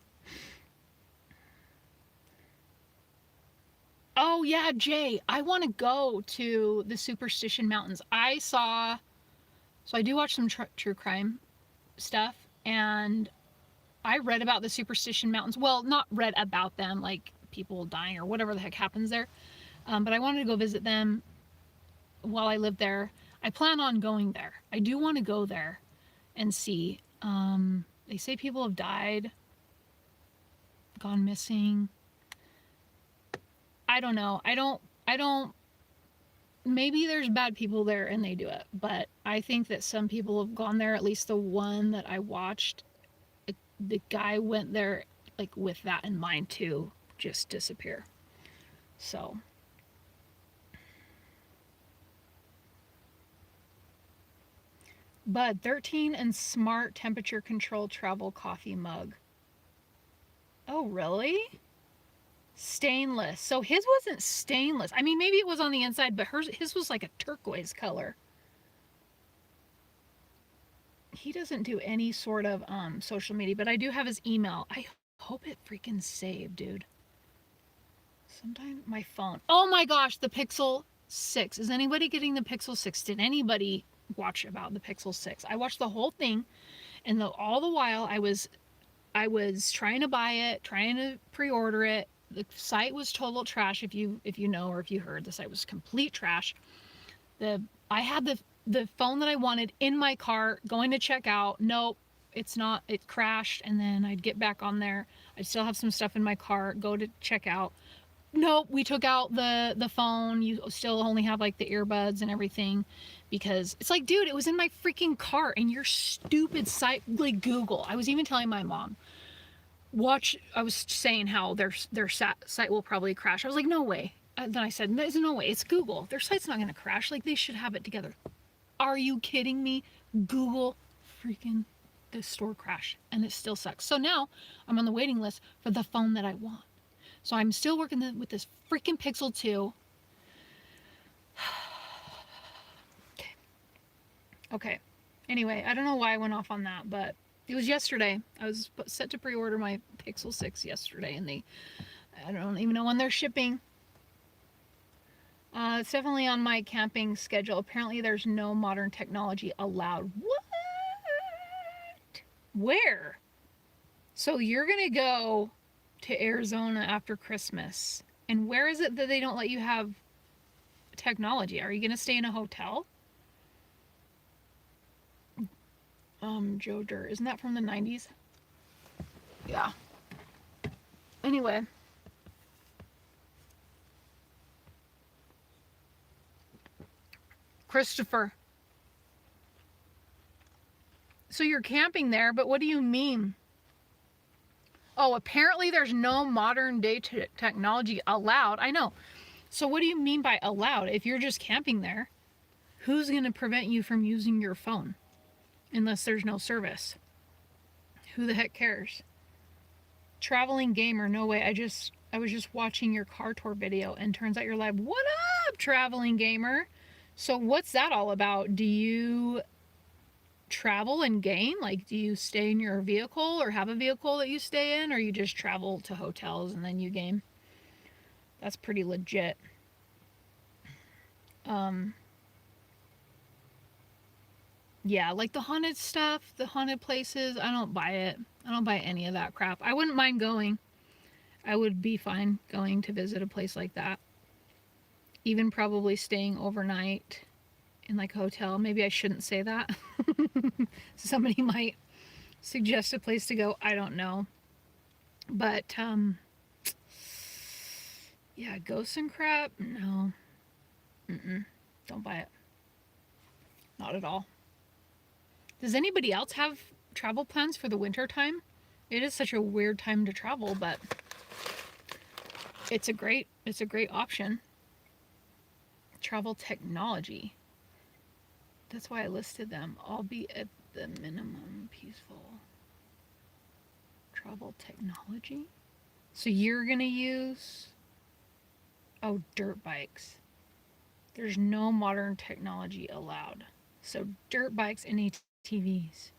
Oh yeah, Jay, I want to go to the Superstition Mountains. So I do watch some true crime stuff, and I read about the Superstition Mountains. Well, not read about them, like people dying or whatever the heck happens there. But I wanted to go visit them while I lived there. I plan on going there. I do want to go there and see. They say people have died, gone missing. I don't know. I don't, maybe there's bad people there and they do it, but I think that some people have gone there. At least the one that I watched, the guy went there like with that in mind to just disappear. So Bud 13 and smart temperature control travel coffee mug. Oh, really? Stainless. So his wasn't stainless. I mean, maybe it was on the inside, but his was like a turquoise color. He doesn't do any sort of social media, but I do have his email. I hope it freaking saved, dude. Sometimes my phone. Oh my gosh, the Pixel 6. Is anybody getting the Pixel 6? Did anybody watch about the Pixel 6? I watched the whole thing, and all the while I was trying to buy it, trying to pre-order it. The site was total trash. If you know, or if you heard, the site was complete trash. I had the phone that I wanted in my car going to check out. Nope, it's not. It crashed, and then I'd get back on there. I'd still have some stuff in my car, go to check out. Nope, we took out the phone. You still only have like the earbuds and everything, because it's like, dude, it was in my freaking car, and your stupid site, like Google. I was even telling my mom, I was saying how their site will probably crash. I was like, no way. Then I said, there's no way. It's Google. Their site's not going to crash. Like, they should have it together. Are you kidding me? Google freaking the store crash, and it still sucks. So now I'm on the waiting list for the phone that I want. So I'm still working with this freaking Pixel 2. Okay. Anyway, I don't know why I went off on that, but it was yesterday. I was set to pre-order my Pixel 6 yesterday, and I don't even know when they're shipping. It's definitely on my camping schedule. Apparently there's no modern technology allowed. What? Where? So you're gonna go to Arizona after Christmas, and where is it that they don't let you have technology? Are you gonna stay in a hotel? Joe Dirt, isn't that from the 90s? Yeah. Anyway. Christopher. So you're camping there, but what do you mean? Oh, apparently there's no modern day technology allowed. I know. So what do you mean by allowed? If you're just camping there, who's going to prevent you from using your phone? Unless there's no service. Who the heck cares? Traveling gamer, no way. I was just watching your car tour video, and turns out you're live. What up, traveling gamer? So what's that all about? Do you travel and game? Like, do you stay in your vehicle or have a vehicle that you stay in, or you just travel to hotels and then you game? That's pretty legit. Yeah, like the haunted stuff, the haunted places, I don't buy it. I don't buy any of that crap. I wouldn't mind going. I would be fine going to visit a place like that. Even probably staying overnight in like a hotel. Maybe I shouldn't say that. Somebody might suggest a place to go. I don't know. But, yeah, ghosts and crap, no. Don't buy it. Not at all. Does anybody else have travel plans for the winter time? It is such a weird time to travel, but it's a great option. Travel technology. That's why I listed them. the minimum peaceful travel technology. So you're gonna use, oh, dirt bikes. There's no modern technology allowed. So dirt bikes and ATVs.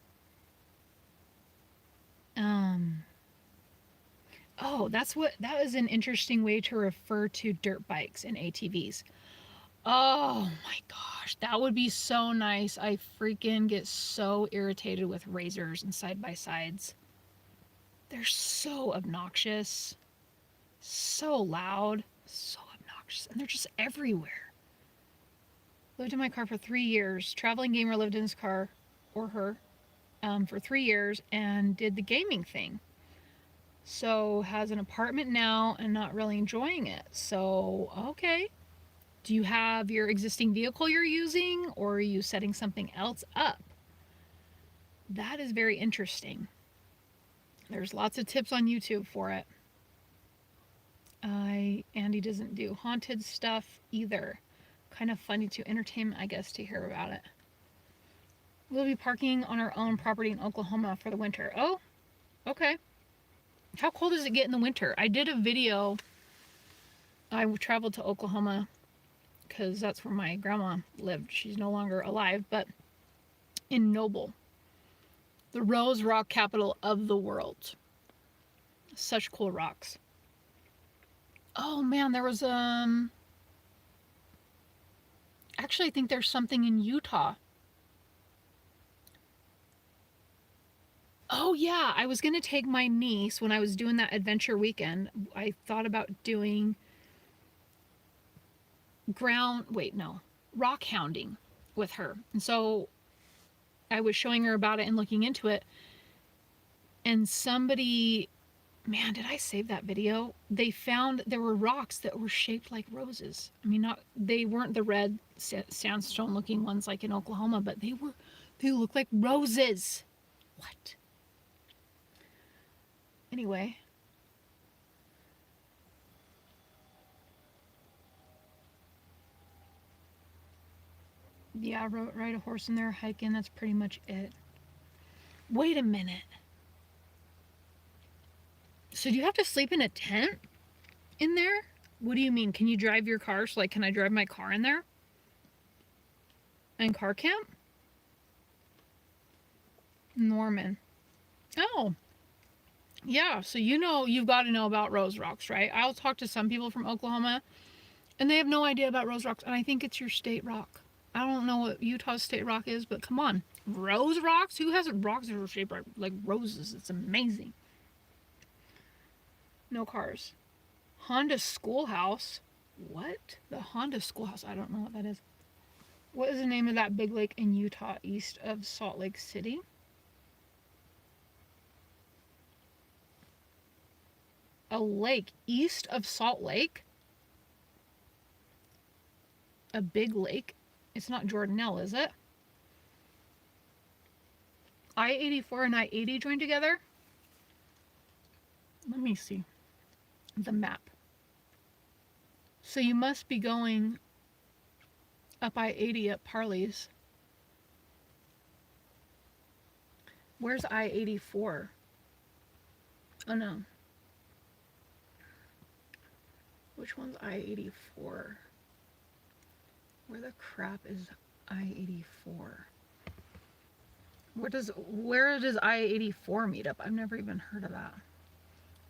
Oh, that is an interesting way to refer to dirt bikes and ATVs. Oh my gosh, that would be so nice. I freaking get so irritated with razors and side by sides. They're so obnoxious, so loud, so obnoxious, and they're just everywhere. Lived in my car for 3 years. Traveling gamer lived in his car, or her, for 3 years and did the gaming thing. So has an apartment now and not really enjoying it. So, okay. Do you have your existing vehicle you're using, or are you setting something else up? That is very interesting. There's lots of tips on YouTube for it. Andy doesn't do haunted stuff either. Kind of funny to entertainment, I guess, to hear about it. We'll be parking on our own property in Oklahoma for the winter. Oh, okay. How cold does it get in the winter? I did a video. I traveled to Oklahoma because that's where my grandma lived. She's no longer alive, but in Noble, the rose rock capital of the world. Such cool rocks. Oh man, there was actually I think there's something in Utah. Oh yeah, I was gonna take my niece when I was doing that adventure weekend. I thought about doing rock hounding with her. And so I was showing her about it and looking into it. And somebody, man, did I save that video? They found there were rocks that were shaped like roses. I mean, they weren't the red sandstone looking ones like in Oklahoma, but they looked like roses. What? Anyway. Yeah, ride a horse in there, hiking, that's pretty much it. Wait a minute. So do you have to sleep in a tent in there? What do you mean? Can you drive your car? So, like, can I drive my car in there? And car camp? Norman. Oh. Yeah, so you've got to know about rose rocks, right? I'll talk to some people from Oklahoma, and they have no idea about rose rocks, and I think it's your state rock. I don't know what Utah's state rock is, but come on. Rose rocks? Who has rocks that are shaped like roses? It's amazing. No cars. Honda Schoolhouse. What? The Honda Schoolhouse. I don't know what that is. What is the name of that big lake in Utah east of Salt Lake City? A lake east of Salt Lake? A big lake? It's not Jordanelle, is it? I-84 and I-80 joined together? Let me see the map. So you must be going up I-80 at Parley's. Where's I-84? Oh no. Which one's I-84? Where the crap is I-84? Where does I-84 meet up? I've never even heard of that.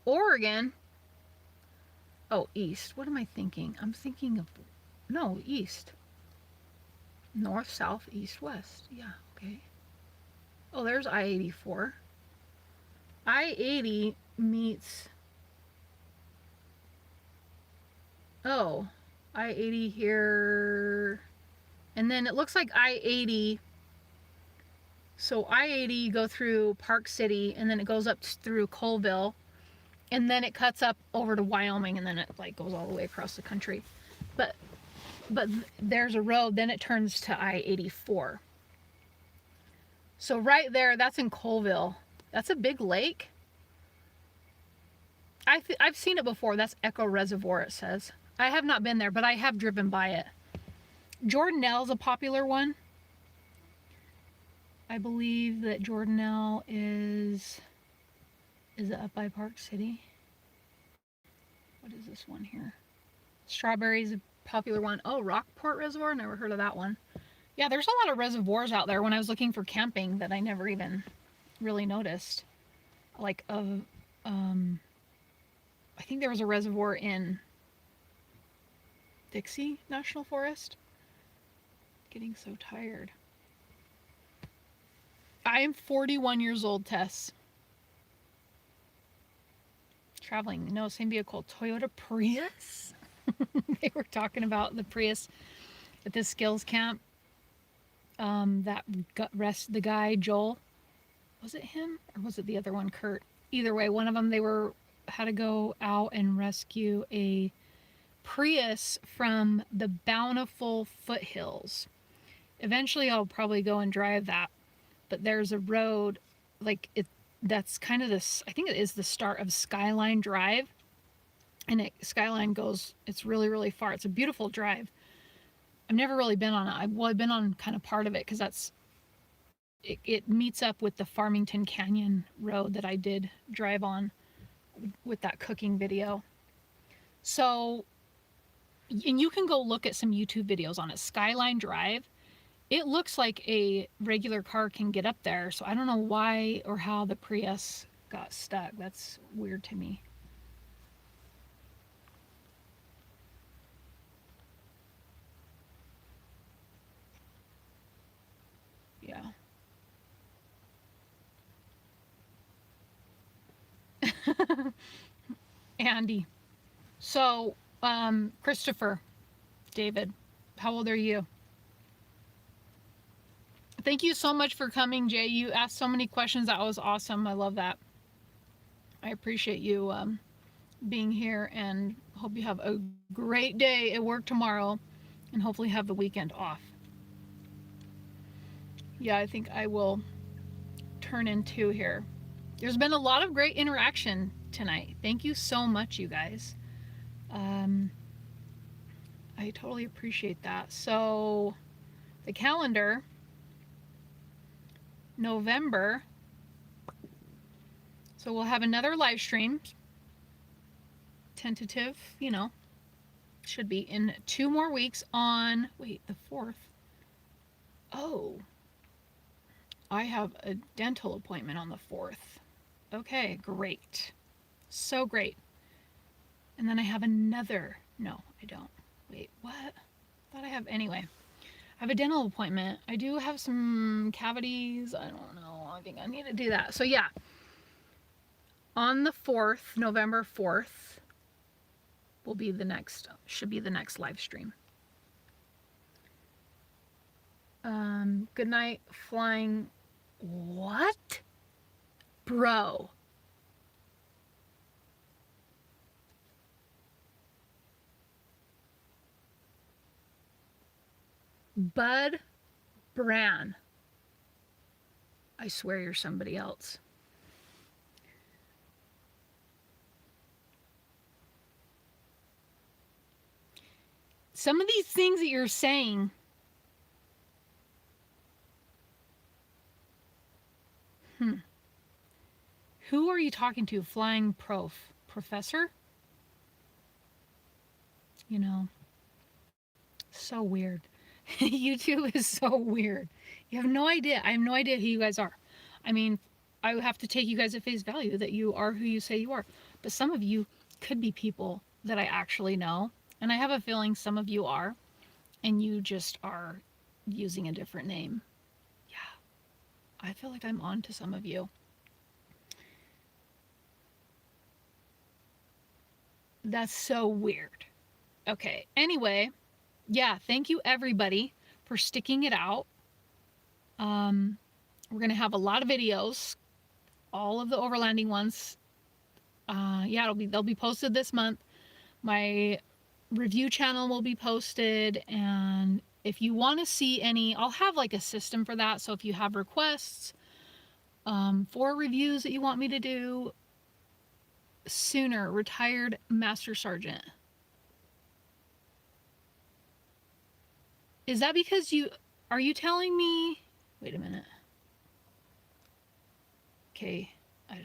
Oregon? Oh, east. What am I thinking? I'm thinking of, no, east. North, south, east, west. Yeah, okay. Oh, there's I-84. I-80 meets, oh, I-80 here, and then it looks like I-80, so I-80 you go through Park City, and then it goes up through Colville, and then it cuts up over to Wyoming, and then it like goes all the way across the country. But there's a road, then it turns to I-84. So right there, that's in Colville. That's a big lake. I've seen it before. That's Echo Reservoir, it says. I have not been there, but I have driven by it. Jordanelle's a popular one. I believe that Jordanelle is it up by Park City? What is this one here? Strawberry's a popular one. Oh, Rockport Reservoir? Never heard of that one. Yeah, there's a lot of reservoirs out there when I was looking for camping that I never even really noticed. Like, I think there was a reservoir in Dixie National Forest. Getting so tired. I am 41 years old, Tess. Traveling, no, same vehicle, Toyota Prius. They were talking about the Prius at this skills camp. The guy Joel, was it him or was it the other one, Kurt? Either way, one of them had to go out and rescue a Prius from the Bountiful Foothills. Eventually, I'll probably go and drive that, but there's a road that's kind of this. I think it is the start of Skyline Drive, and Skyline goes. It's really really far. It's a beautiful drive. I've never really been on it. I've been on kind of part of it because it meets up with the Farmington Canyon road that I did drive on with that cooking video. So, and you can go look at some YouTube videos on it. Skyline Drive. It looks like a regular car can get up there. So I don't know why or how the Prius got stuck. That's weird to me. Yeah. Andy. So, Christopher, David, how old are you? Thank you so much for coming, Jay. You asked so many questions. That was awesome. I love that. I appreciate you being here, and hope you have a great day at work tomorrow and hopefully have the weekend off. Yeah, I think I will turn in 2 here. There's been a lot of great interaction tonight. Thank you so much, you guys. I totally appreciate that. So, the calendar, November. So we'll have another live stream. Tentative, should be in 2 more weeks on, the 4th. Oh, I have a dental appointment on the 4th. Okay, great. So great. And then I have another, no, I don't. Wait, what? I thought I have, anyway. I have a dental appointment. I do have some cavities. I don't know. I think I need to do that. So yeah, on the 4th, November 4th, should be the next live stream. Good night, flying. What? Bro. Bud Bran. I swear you're somebody else. Some of these things that you're saying, who are you talking to? Flying professor? So weird. YouTube is so weird. You have no idea. I have no idea who you guys are. I mean, I have to take you guys at face value that you are who you say you are. But some of you could be people that I actually know. And I have a feeling some of you are. And you just are using a different name. Yeah. I feel like I'm on to some of you. That's so weird. Okay. Anyway, yeah, thank you everybody for sticking it out. We're going to have a lot of videos, all of the overlanding ones. Yeah, they'll be posted this month. My review channel will be posted, and if you want to see any, I'll have like a system for that. So if you have requests for reviews that you want me to do sooner, retired Master Sergeant. Is that because are you telling me, wait a minute. Okay, I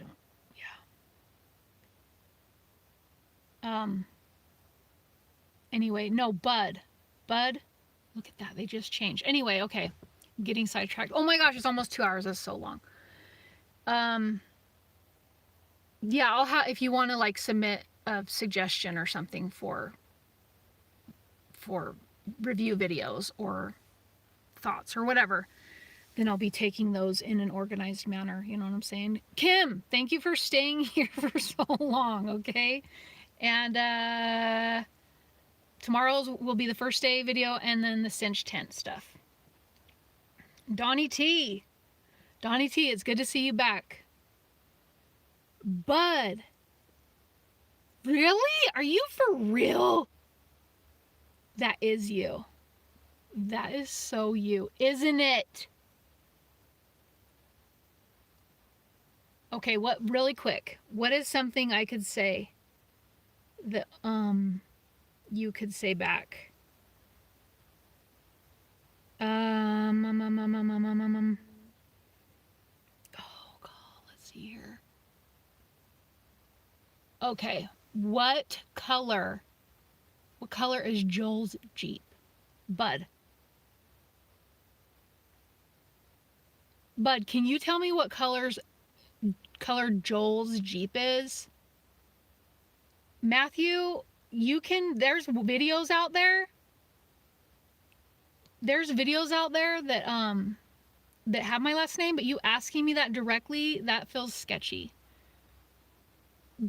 don't, anyway, no, Bud. Bud, look at that, they just changed. Anyway, okay, I'm getting sidetracked. Oh my gosh, it's almost 2 hours, that's so long. Yeah, I'll have, if you want to like submit a suggestion or something for review videos or thoughts or whatever, then I'll be taking those in an organized manner. You know what I'm saying? Kim, thank you for staying here for so long, okay? And tomorrow's will be the first day video and then the cinch tent stuff. Donnie T, it's good to see you back. Bud, really? Are you for real? That is you. That is so you, isn't it? Okay, what, really quick, what is something I could say that you could say back? Oh god, let's see here. Okay, what color is Joel's Jeep? Bud, can you tell me what color Joel's Jeep is? Matthew, you can, there's videos out there that that have my last name, but you asking me that directly, that feels sketchy.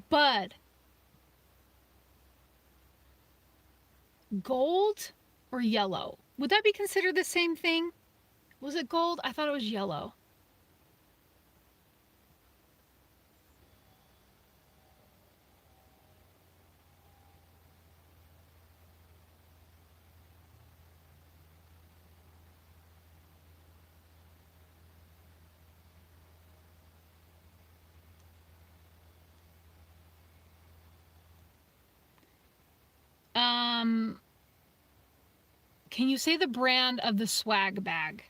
Bud, gold or yellow? Would that be considered the same thing? Was it gold? I thought it was yellow. Can you say the brand of the swag bag?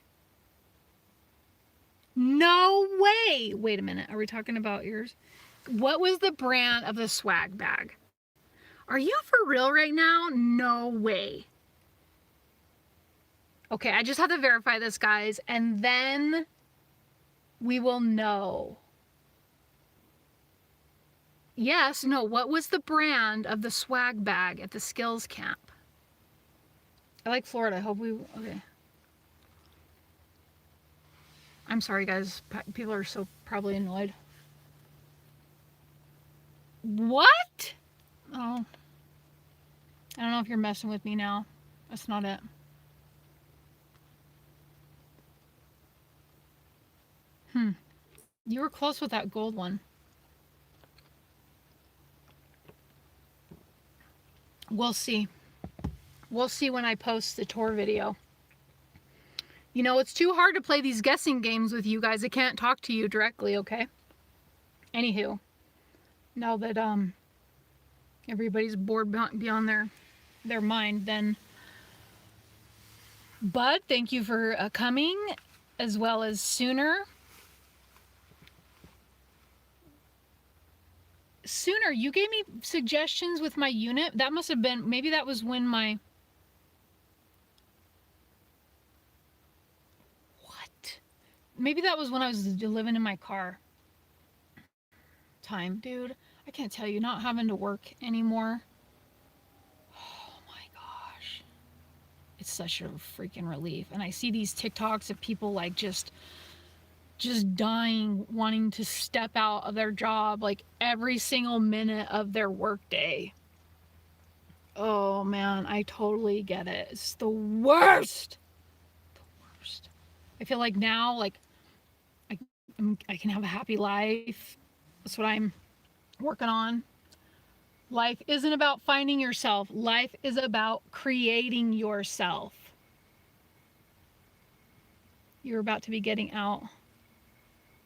No way! Wait a minute, are we talking about yours? What was the brand of the swag bag? Are you for real right now? No way. Okay, I just have to verify this, guys, and then we will know. Yes, no, what was the brand of the swag bag at the skills camp? I like Florida. I hope we, okay. I'm sorry, guys. People are so probably annoyed. What? Oh. I don't know if you're messing with me now. That's not it. You were close with that gold one. We'll see. We'll see when I post the tour video. You know, it's too hard to play these guessing games with you guys. I can't talk to you directly, okay? Anywho, now that everybody's bored beyond their mind, then Bud, thank you for coming, as well as Sooner. Sooner, you gave me suggestions with my unit. That must have been, maybe that was when my... What? Maybe that was when I was living in my car. Time, dude. I can't tell you, not having to work anymore. Oh my gosh. It's such a freaking relief. And I see these TikToks of people like just dying, wanting to step out of their job like every single minute of their workday. Oh man, I totally get it. It's the worst. The worst. I feel like now, like I can have a happy life. That's what I'm working on. Life isn't about finding yourself. Life is about creating yourself. You're about to be getting out.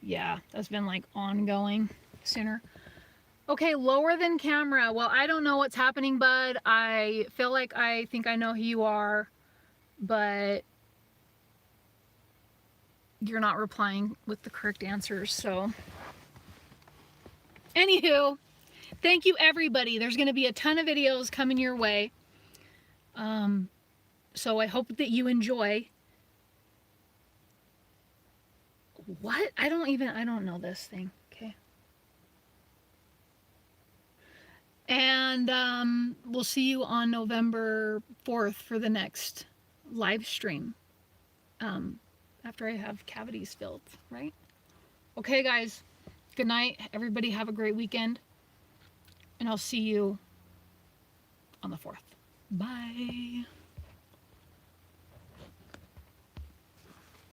Yeah, that's been like ongoing. Sooner. Okay, lower than camera. Well, I don't know what's happening, Bud. I feel like I think I know who you are, but you're not replying with the correct answers, so Anywho, thank you everybody. There's going to be a ton of videos coming your way. So I hope that you enjoy. What? I don't know this thing. Okay. And we'll see you on November 4th for the next live stream. After I have cavities filled, right? Okay, guys. Good night. Everybody have a great weekend. And I'll see you on the 4th. Bye.